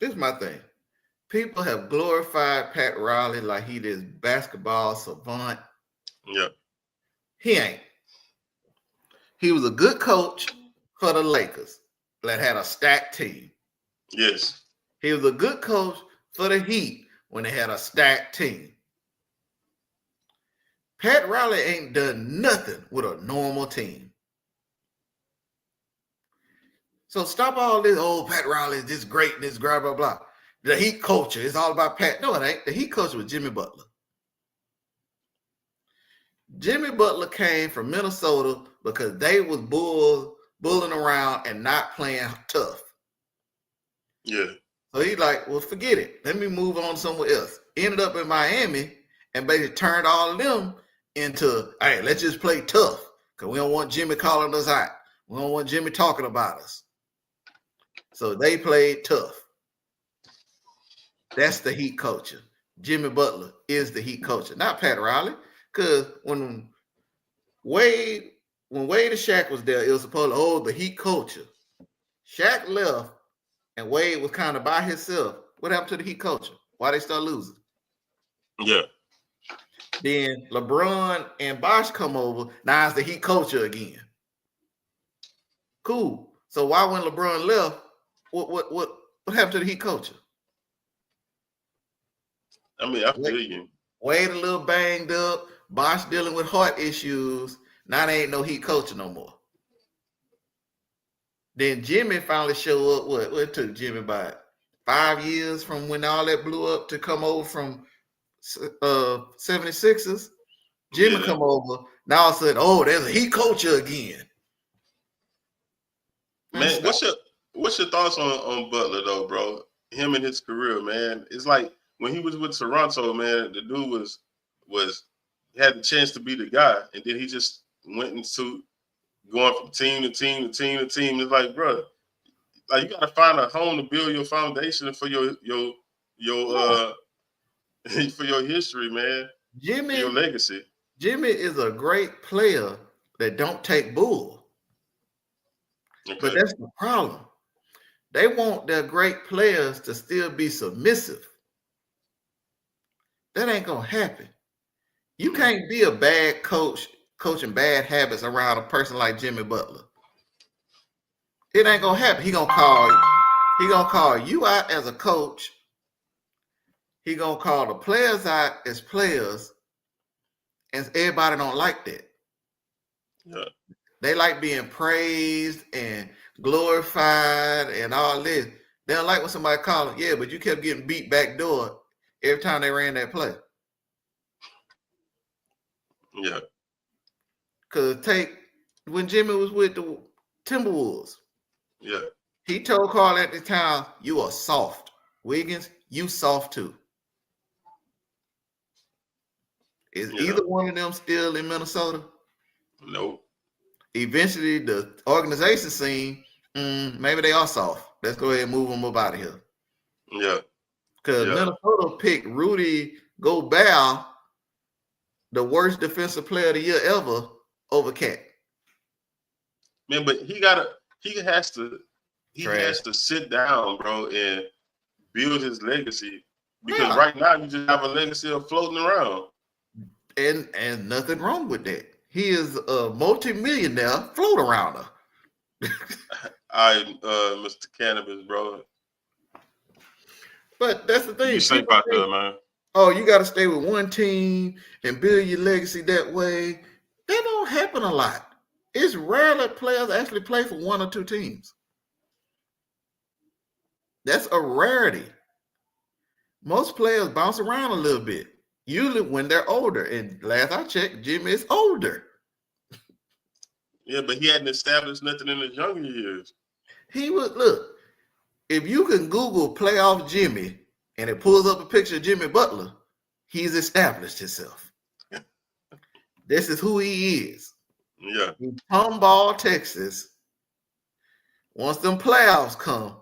this is my thing. People have glorified Pat Riley like he this basketball savant. Yeah. He ain't. He was a good coach for the Lakers that had a stacked team. Yes. He was a good coach for the Heat when they had a stacked team. Pat Riley ain't done nothing with a normal team. So stop all this, Pat Riley is this great and this blah, blah, blah. The Heat culture is all about Pat. No, it ain't. The Heat culture was Jimmy Butler. Jimmy Butler came from Minnesota because they was bulling around and not playing tough. Yeah. So he's like, well, forget it. Let me move on somewhere else. Ended up in Miami and basically turned all of them into, hey, let's just play tough because we don't want Jimmy calling us out. We don't want Jimmy talking about us. So they played tough. That's the Heat culture. Jimmy Butler is the Heat culture, not Pat Riley. Because when Wade and Shaq was there, it was supposed to, the Heat culture. Shaq left and Wade was kind of by himself. What happened to the Heat culture? Why they start losing? Yeah. Then LeBron and Bosh come over. Now it's the Heat culture again. Cool. So why when LeBron left, what happened to the Heat culture? I mean, I feel you. Wade a little banged up. Bosh dealing with heart issues. Now there ain't no Heat culture no more. Then Jimmy finally showed up. What it took Jimmy about 5 years from when all that blew up to come over from 76ers. Jimmy come over. Now all of a sudden, there's a Heat culture again. Man, what's your thoughts on Butler though, bro? Him and his career, man. It's like when he was with Toronto, man, the dude had the chance to be the guy, and then he just went into going from team to team to team to team. It's like, bro, like you gotta find a home to build your foundation for your for your history, man. Jimmy, for your legacy. Jimmy is a great player that don't take bull. Okay. But that's the problem. They want their great players to still be submissive. That ain't gonna happen. You can't be a bad coach, coaching bad habits around a person like Jimmy Butler. It ain't gonna happen. He gonna call you out as a coach. He gonna call the players out as players, and everybody don't like that. Yeah. They like being praised and glorified and all this. They don't like when somebody calls them, yeah, but you kept getting beat back door every time they ran that play. Yeah. Because when Jimmy was with Timberwolves. Yeah. He told Karl at the time, "You are soft. Wiggins, you soft too." Is Yeah. either one of them still in Minnesota? Nope. Eventually, the organization seen maybe they are soft. Let's go ahead and move them up out of here. Yeah. Because Yeah. Minnesota picked Rudy Gobert, the worst defensive player of the year ever, over Cat. Man, but he has to sit down, bro, and build his legacy. Because Yeah. right now you just have a legacy of floating around. And nothing wrong with that. He is a multi-millionaire float arounder. Mr. Cannabis, bro. But that's the thing. You safe out there, man. Oh, you got to stay with one team and build your legacy that way. That don't happen a lot. It's rare that players actually play for one or two teams. That's a rarity. Most players bounce around a little bit, usually when they're older. And last I checked, Jimmy is older. Yeah, but he hadn't established nothing in his younger years. He would look. If you can Google playoff Jimmy and it pulls up a picture of Jimmy Butler, he's established himself. This is who he is. Yeah. In Tomball, Texas. Once them playoffs come,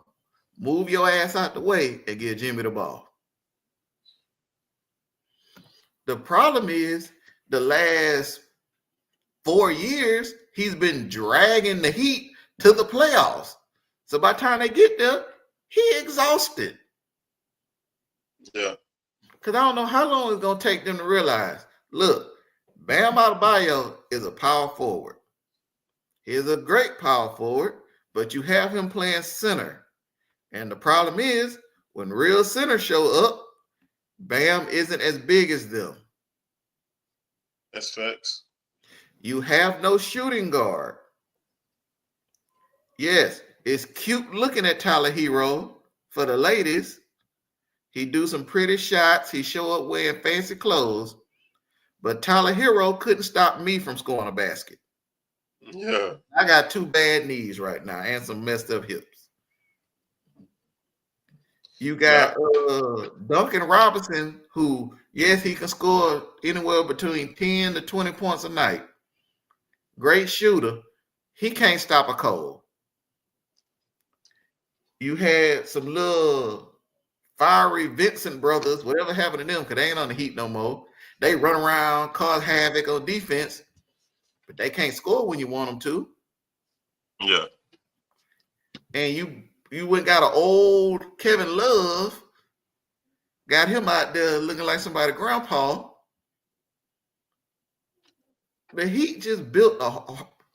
move your ass out the way and give Jimmy the ball. The problem is the last 4 years, he's been dragging the Heat to the playoffs. So by the time they get there, he exhausted. Yeah. Because I don't know how long it's going to take them to realize, look, Bam Adebayo is a power forward. He's a great power forward, but you have him playing center. And the problem is, when real centers show up, Bam isn't as big as them. That's facts. You have no shooting guard. Yes, it's cute looking at Tyler Hero for the ladies. He do some pretty shots. He show up wearing fancy clothes. But Tyler Hero couldn't stop me from scoring a basket. Yeah. I got 2 bad knees right now and some messed up hips. You got Duncan Robinson, who, yes, he can score anywhere between 10 to 20 points a night. Great shooter. He can't stop a cold. You had some little fiery Vincent brothers, whatever happened to them, because they ain't on the Heat no more. They run around, cause havoc on defense, but they can't score when you want them to. Yeah. And you went got an old Kevin Love, got him out there looking like somebody grandpa. The Heat just built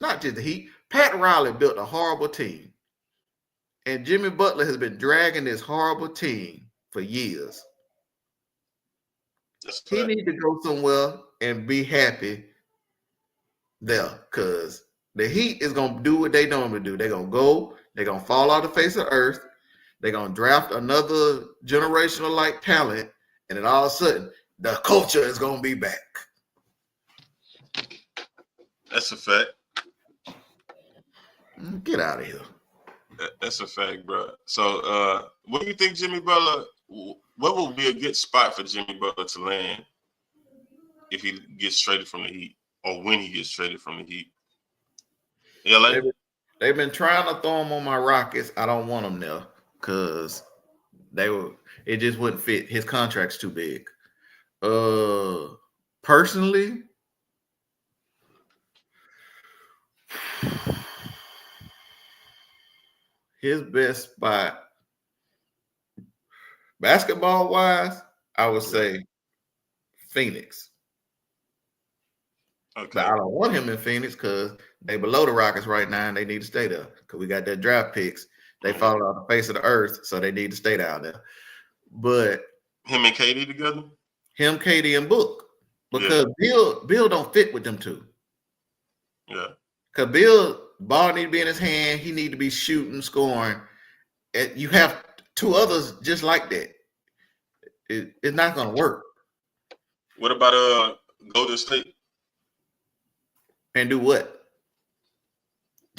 not just the Heat, Pat Riley built a horrible team. And Jimmy Butler has been dragging this horrible team for years. He needs to go somewhere and be happy there, because the Heat is going to do what they normally do. They're going to go, they're going to fall off the face of the earth, they're going to draft another generational-like talent, and then all of a sudden, the culture is going to be back. That's a fact. Get out of here. That's a fact, bro. So, what do you think, Jimmy Butler? What would be a good spot for Jimmy Butler to land if he gets traded from the Heat, or when he gets traded from the Heat? LA? They've been trying to throw him on my Rockets. I don't want him there because it just wouldn't fit. His contract's too big. Personally, his best spot, basketball wise, I would say Phoenix. Okay. But I don't want him in Phoenix because they below the Rockets right now and they need to stay there because we got their draft picks. They fall off the face of the earth, so they need to stay down there. But him and KD together? Him, KD, and Book. Because Bill don't fit with them two. Yeah. Because Bill, ball need to be in his hand. He need to be shooting, scoring. And you have 2 others just like that. It's not going to work. What about Golden State? And do what?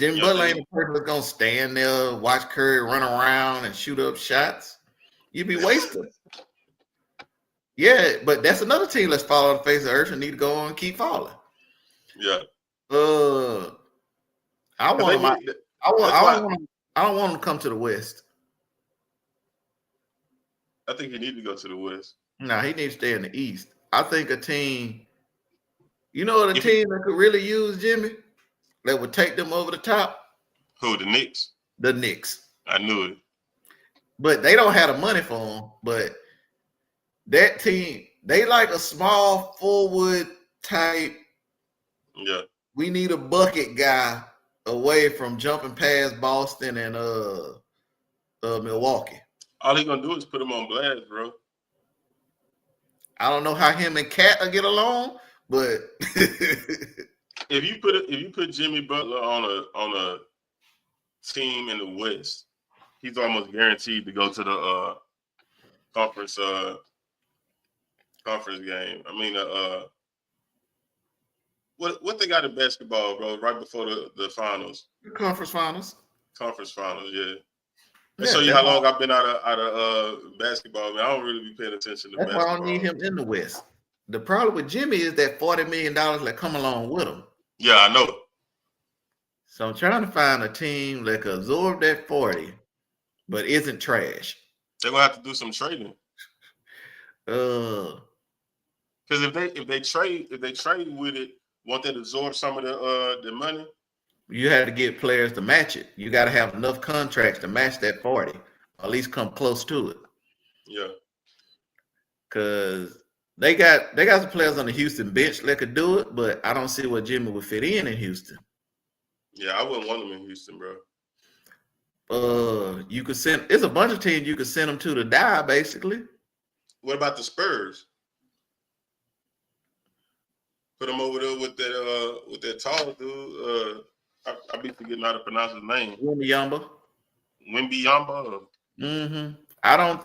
Jimmy Butler ain't the person that's gonna stand there, watch Curry run around and shoot up shots. You'd be wasted. Yeah, but that's another team that's falling on the face of the earth and need to go on and keep falling. Yeah. I don't want them to come to the West. I think he needs to go to the West. No, he needs to stay in the East. I think a team, team that could really use Jimmy, that would take them over the top. Who, the Knicks? The Knicks. I knew it. But they don't have the money for him. But that team, they like a small forward type. Yeah. We need a bucket guy away from jumping past Boston and Milwaukee. All he gonna do is put him on blast, bro. I don't know how him and Cat will get along, but if you put Jimmy Butler on a team in the West, he's almost guaranteed to go to the conference game. I mean, what they got in basketball, bro? Right before the finals. Conference finals. Conference finals, yeah. That show you how long I've been out of basketball, man. I don't really be paying attention to basketball. That's why I don't need him in the West. The problem with Jimmy is that $40 million that come along with him. Yeah, I know. So I'm trying to find a team that can absorb that 40, but isn't trash. They're gonna have to do some trading. Because if they trade with it, won't they absorb some of the money? You have to get players to match it. You got to have enough contracts to match that 40, or at least come close to it. Yeah. Because they got some players on the Houston bench that could do it, but I don't see where Jimmy would fit in Houston. Yeah, I wouldn't want him in Houston, bro. You could send. It's a bunch of teams you could send him to die, basically. What about the Spurs? Put him over there with that tall dude. I be forgetting how to pronounce his name. Wembanyama. Mm-hmm. I don't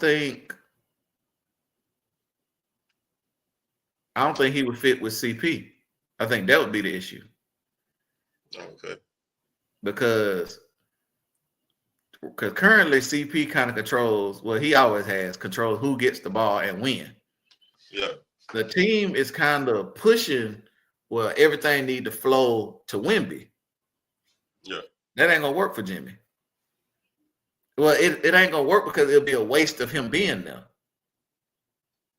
think he would fit with CP. I think that would be the issue. Okay. Because currently CP kind of controls, well, he always has controls who gets the ball and when. Yeah. The team is kind of pushing where everything need to flow to Wemby. Yeah. That ain't gonna work for Jimmy. Well, it ain't gonna work because it'll be a waste of him being there.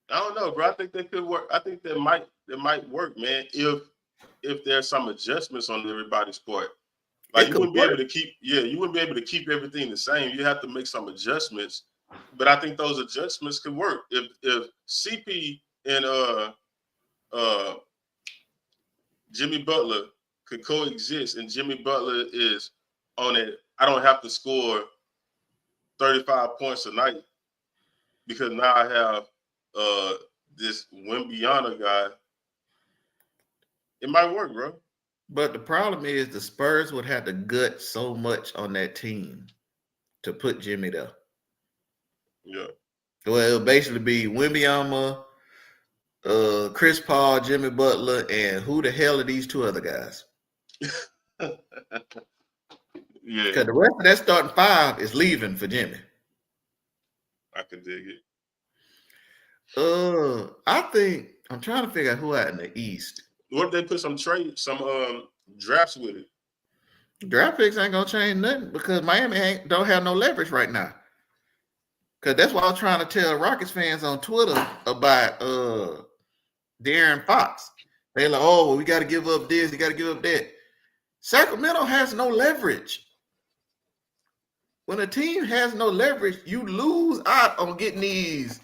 I don't know, bro. I think that could work. I think that might work, man. If there's some adjustments on everybody's part. Like you wouldn't be able to keep everything the same. You have to make some adjustments. But I think those adjustments could work. If CP and Jimmy Butler could coexist, and Jimmy Butler is on it, I don't have to score 35 points a night because now I have this Wembanyama guy. It might work, bro. But the problem is the Spurs would have to gut so much on that team to put Jimmy there. Yeah. Well, it'll basically be Wembanyama, Chris Paul, Jimmy Butler, and who the hell are these two other guys? Yeah. Because the rest of that starting five is leaving for Jimmy. I could dig it. I think I'm trying to figure out who out in the East. What if they put some drafts with it? Draft picks ain't gonna change nothing because Miami don't have no leverage right now. Because that's what I was trying to tell Rockets fans on Twitter about De'Aaron Fox. They're like, oh, well, we got to give up this, you got to give up that. Sacramento has no leverage. When a team has no leverage, you lose out on getting these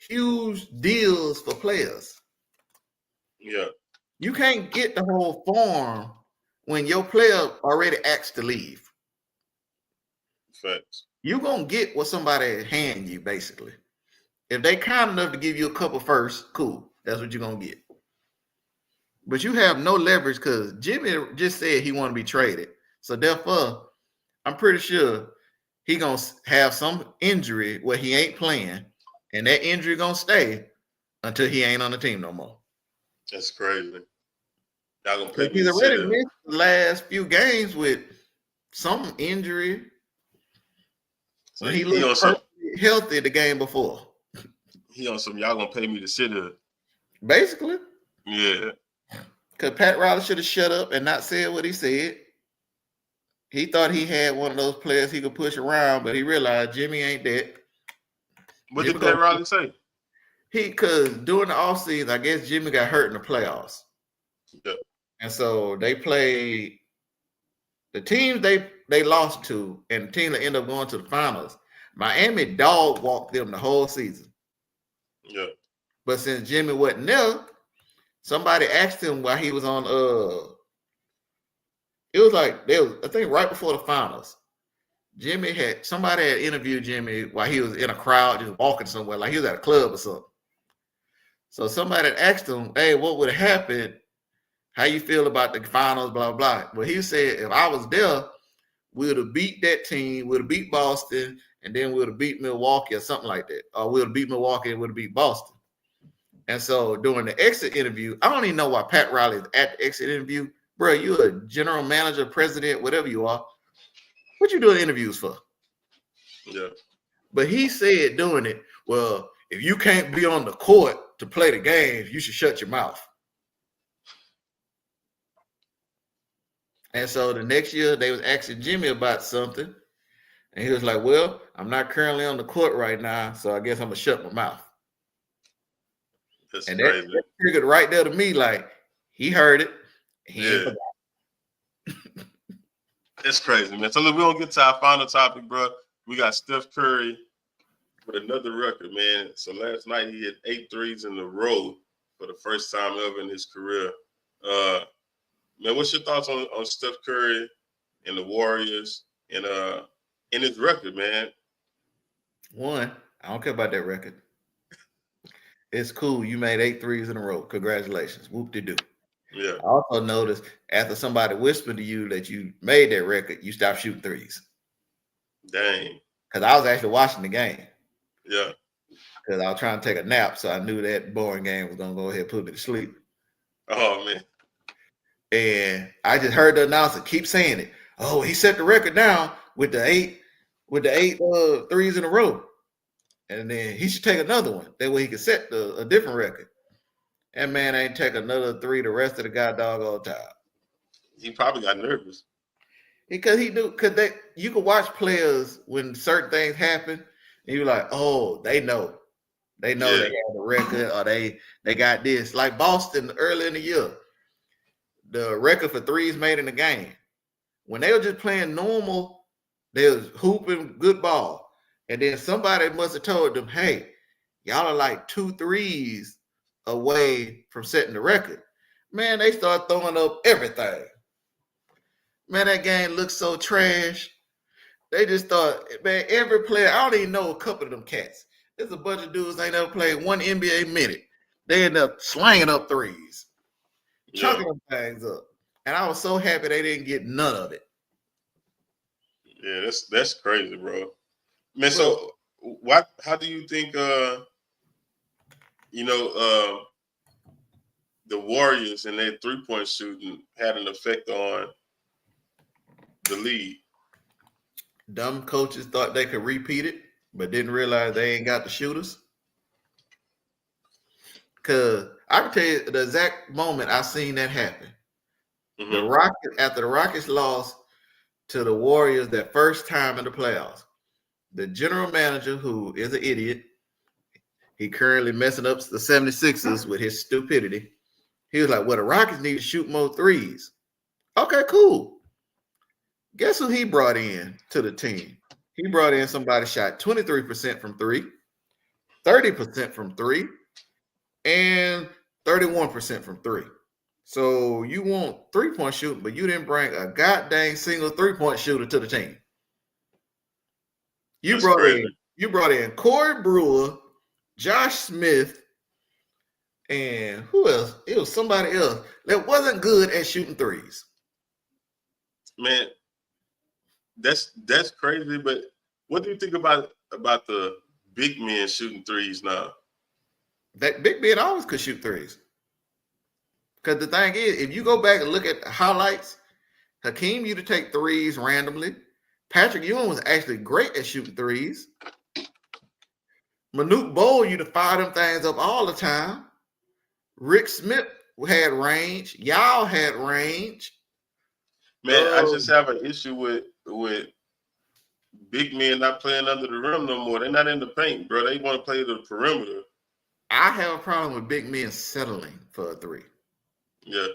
huge deals for players. Yeah. You can't get the whole farm when your player already asked to leave. Facts. You're going to get what somebody hand you, basically. If they kind enough to give you a couple first, cool. That's what you're going to get. But you have no leverage because Jimmy just said he want to be traded. So therefore, I'm pretty sure he going to have some injury where he ain't playing, and that injury going to stay until he ain't on the team no more. That's crazy. Y'all gonna pay me He's already missed the last few games with some injury. So When he he on looked some perfectly healthy the game before. y'all gonna pay me to sit here. Basically. Yeah. Because Pat Riley should have shut up and not said what he said. He thought he had one of those players he could push around, but he realized Jimmy ain't that. What Jimmy did Pat Riley say? Because during the offseason, I guess Jimmy got hurt in the playoffs. Yeah. And so they played the teams they lost to, and the team that ended up going to the finals. Miami dog walked them the whole season. Yeah. But since Jimmy wasn't there, somebody asked him why he was on it was like I think right before the finals. Somebody had interviewed Jimmy while he was in a crowd just walking somewhere, like he was at a club or something. So somebody had asked him, hey, what would have happened? How you feel about the finals, blah, blah. Well, he said, if I was there, we would have beat that team, we would have beat Boston, and then we would have beat Milwaukee or something like that. Or we would have beat Milwaukee and would have beat Boston. And so during the exit interview, I don't even know why Pat Riley is at the exit interview. Bro, you're a general manager, president, whatever you are. What you doing interviews for? Yeah. But he said doing it, well, if you can't be on the court to play the games, you should shut your mouth. And so the next year they was asking Jimmy about something. And he was like, well, I'm not currently on the court right now, so I guess I'm going to shut my mouth. That's and crazy. that triggered right there to me, like, he heard it. He ain't forgot. It's crazy, man. So look, we don't get to our final topic, bro. We got Steph Curry with another record, man. So last night he hit 8 threes in a row for the first time ever in his career. Man, what's your thoughts on Steph Curry and the Warriors and in his record, man? One, I don't care about that record. It's cool. You made 8 threes in a row. Congratulations. Whoop-de-doo. Yeah. I also noticed after somebody whispered to you that you made that record, you stopped shooting threes. Dang. Because I was actually watching the game. Yeah. Because I was trying to take a nap, so I knew that boring game was going to go ahead and put me to sleep. Oh, man. And I just heard the announcer keep saying it. Oh, he set the record down with the eight threes in a row. And then he should take another one. That way he can set a different record. And man ain't take another 3 the rest of the doggone time. He probably got nervous. Because you can watch players when certain things happen, and you're like, oh, they know. They know they have the record, or they got this. Like Boston early in the year, the record for threes made in the game. When they were just playing normal, they was hooping good ball. And then somebody must have told them, hey, y'all are like 2 threes away from setting the record. Man, they start throwing up everything. Man, that game looked so trash. They just thought, man, every player, I don't even know a couple of them cats. There's a bunch of dudes ain't never played one NBA minute. They end up slanging up threes, chucking them things up. And I was so happy they didn't get none of it. Yeah, that's crazy, bro. Man, so how do you think the Warriors and their 3-point shooting had an effect on the league? Dumb coaches thought they could repeat it, but didn't realize they ain't got the shooters. Because I can tell you the exact moment I seen that happen. Mm-hmm. After the Rockets lost to the Warriors that first time in the playoffs, the general manager, who is an idiot, he currently messing up the 76ers with his stupidity. He was like, well, the Rockets need to shoot more threes. Okay, cool. Guess who he brought in to the team? He brought in somebody shot 23% from 3, 30% from 3, and 31% from 3. So you want 3-point shooting, but you didn't bring a goddamn single 3-point shooter to the team. You brought in Corey Brewer, Josh Smith, and who else? It was somebody else that wasn't good at shooting threes. Man, that's crazy. But what do you think about the big men shooting threes now? That big men always could shoot threes. Because the thing is, if you go back and look at the highlights, Hakeem used to take threes randomly. Patrick Ewing was actually great at shooting threes. Manute Bol used to fire them things up all the time. Rick Smith had range. Y'all had range. Man, I just have an issue with big men not playing under the rim no more. They're not in the paint, bro. They want to play the perimeter. I have a problem with big men settling for a three. Yeah.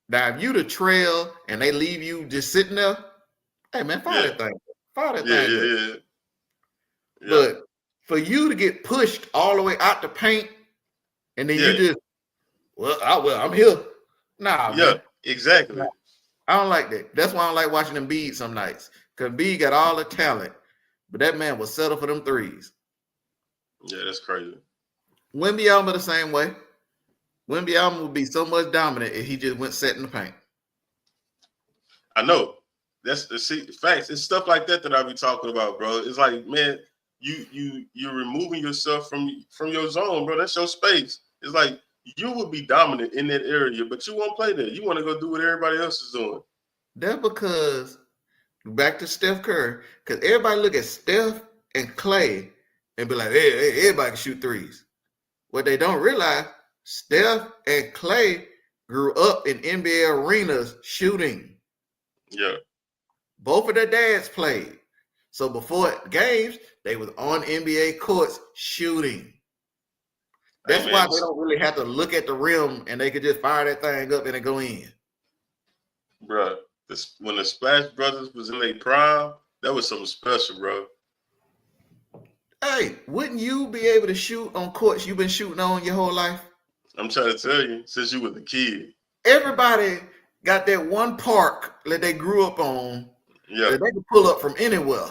Now, if you the trail and they leave you just sitting there, hey man, fire that thing. Fire that thing. Yeah. But for you to get pushed all the way out the paint and then you just, I'm here. Nah, man. Exactly. I don't like that. That's why I don't like watching them Embiid some nights. Because Embiid got all the talent, but that man will settle for them threes. Yeah, that's crazy. Wembyama the same way. Wembyama would be so much dominant if he just went set in the paint. I know. That's the facts. It's stuff like that I be talking about, bro. It's like, man, you're removing yourself from your zone, bro. That's your space. It's like you would be dominant in that area, but you won't play there. You want to go do what everybody else is doing. That's because, back to Steph Curry, because everybody look at Steph and Clay and be like, hey, everybody can shoot threes. What they don't realize, Steph and Clay grew up in NBA arenas shooting. Yeah. Both of their dads played. So before games, they was on NBA courts shooting. That's why they don't really have to look at the rim and they could just fire that thing up and it go in. Bro, when the Splash Brothers was in their prime, that was something special, bro. Hey, wouldn't you be able to shoot on courts you've been shooting on your whole life? I'm trying to tell you, since you was a kid. Everybody got that one park that they grew up on that they could pull up from anywhere.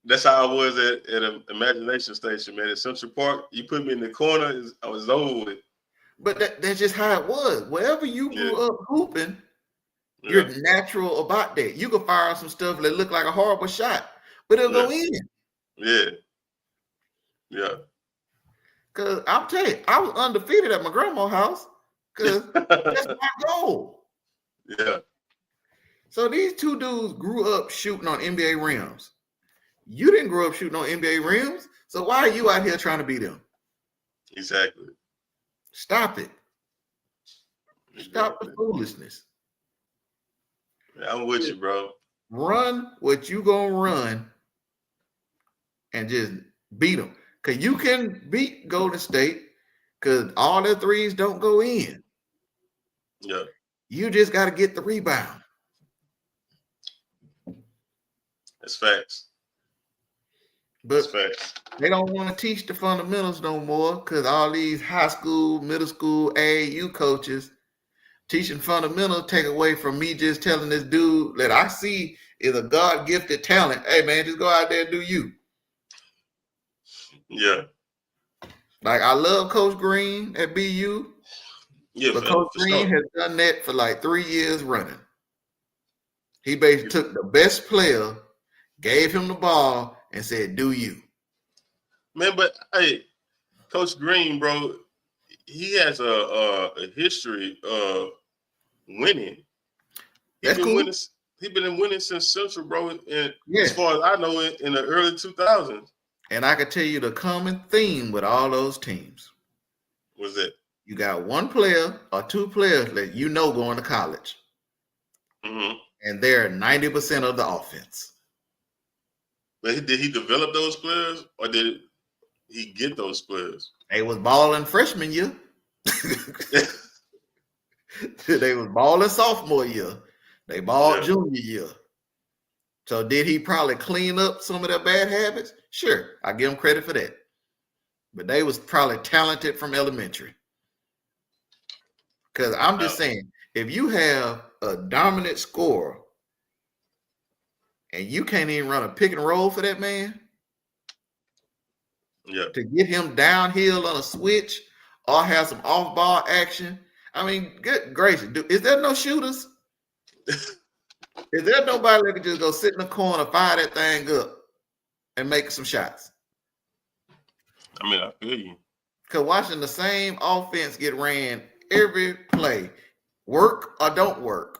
That's how I was at an imagination station, man. At Central Park, you put me in the corner, I was over with. But that's just how it was. Wherever you grew up hooping, you're natural about that. You could fire some stuff that look like a horrible shot, but it'll go in. Yeah. Because I'll tell you, I was undefeated at my grandma's house because that's my goal. Yeah. So these two dudes grew up shooting on NBA rims. You didn't grow up shooting on NBA rims, so why are you out here trying to beat them? Exactly. Stop it. Stop the foolishness. I'm with you, bro. Run what you gonna run and just beat them. Because you can beat Golden State because all their threes don't go in. Yeah. You just got to get the rebound. That's facts. But they don't want to teach the fundamentals no more because all these high school, middle school, AAU coaches teaching fundamentals take away from me just telling this dude that I see is a God-gifted talent. Hey, man, just go out there and do you. Yeah. Like, I love Coach Green at BU. Yeah, but Coach Green has done that for like 3 years running. He basically took the best player, gave him the ball, and said, do you. Man, but hey, Coach Green, bro, he has a history of winning. That's cool. He's been winning since Central, bro, and as far as I know, in the early 2000s. And I can tell you the common theme with all those teams. What's that? You got one player or two players that you know going to college. Mm-hmm. And they're 90% of the offense. But did he develop those players or did he get those players? They was balling freshman year. They was balling sophomore year. They balled junior year. So did he probably clean up some of their bad habits? Sure, I give him credit for that. But they was probably talented from elementary. Because I'm just saying, if you have a dominant scorer and you can't even run a pick and roll for that man, to get him downhill on a switch or have some off-ball action, I mean, good gracious, is there no shooters? Is there nobody that can just go sit in the corner, fire that thing up, and make some shots? I mean, I feel you. Because watching the same offense get ran every play, work or don't work,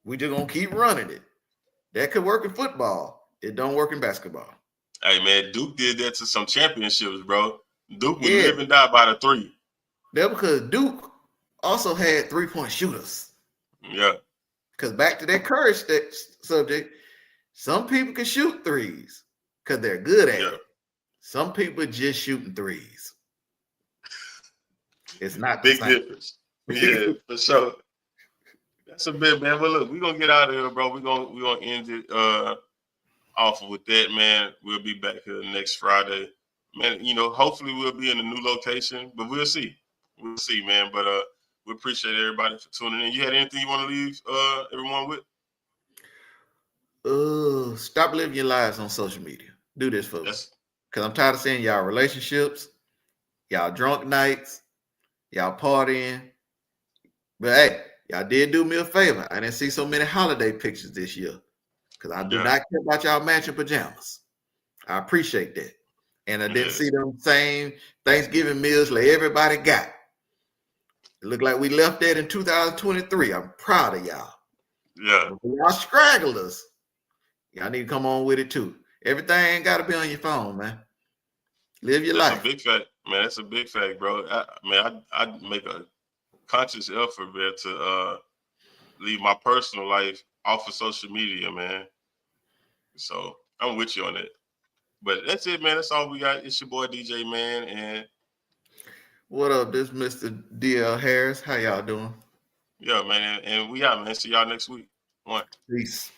We just gonna keep running it. That could work in football. It don't work in basketball. Hey man, Duke did that to some championships, bro. Duke would Yeah. live and die by the three. That's because Duke also had 3-point shooters. Yeah. Because back to that Curry subject, some people can shoot threes because they're good at it. Some people just shooting threes. It's not big difference. Yeah, for sure. That's a bit, man. But look, we're gonna get out of here, bro. We're gonna end it off with that, man. We'll be back here next Friday. Man, you know, hopefully we'll be in a new location, but we'll see. We'll see, man. But we appreciate everybody for tuning in. You had anything you want to leave everyone with? Stop living your lives on social media. Do this for us. Because I'm tired of seeing y'all relationships, y'all drunk nights, y'all partying. But hey, y'all did do me a favor. I didn't see so many holiday pictures this year. Because I do not care about y'all matching pajamas. I appreciate that. And I didn't see them same Thanksgiving meals like everybody got. It looked like we left that in 2023. I'm proud of y'all. Yeah. Y'all stragglers. Y'all need to come on with it too. Everything ain't got to be on your phone, man. Live your life. That's a big fact, man. That's a big fact, bro. I make a conscious effort, man, to leave my personal life off of social media, man. So I'm with you on it. But that's it, man. That's all we got. It's your boy DJ Man. And what up? This Mr. DL Harris. How y'all doing? Yeah, man. And we out, man. See y'all next week. One. Peace.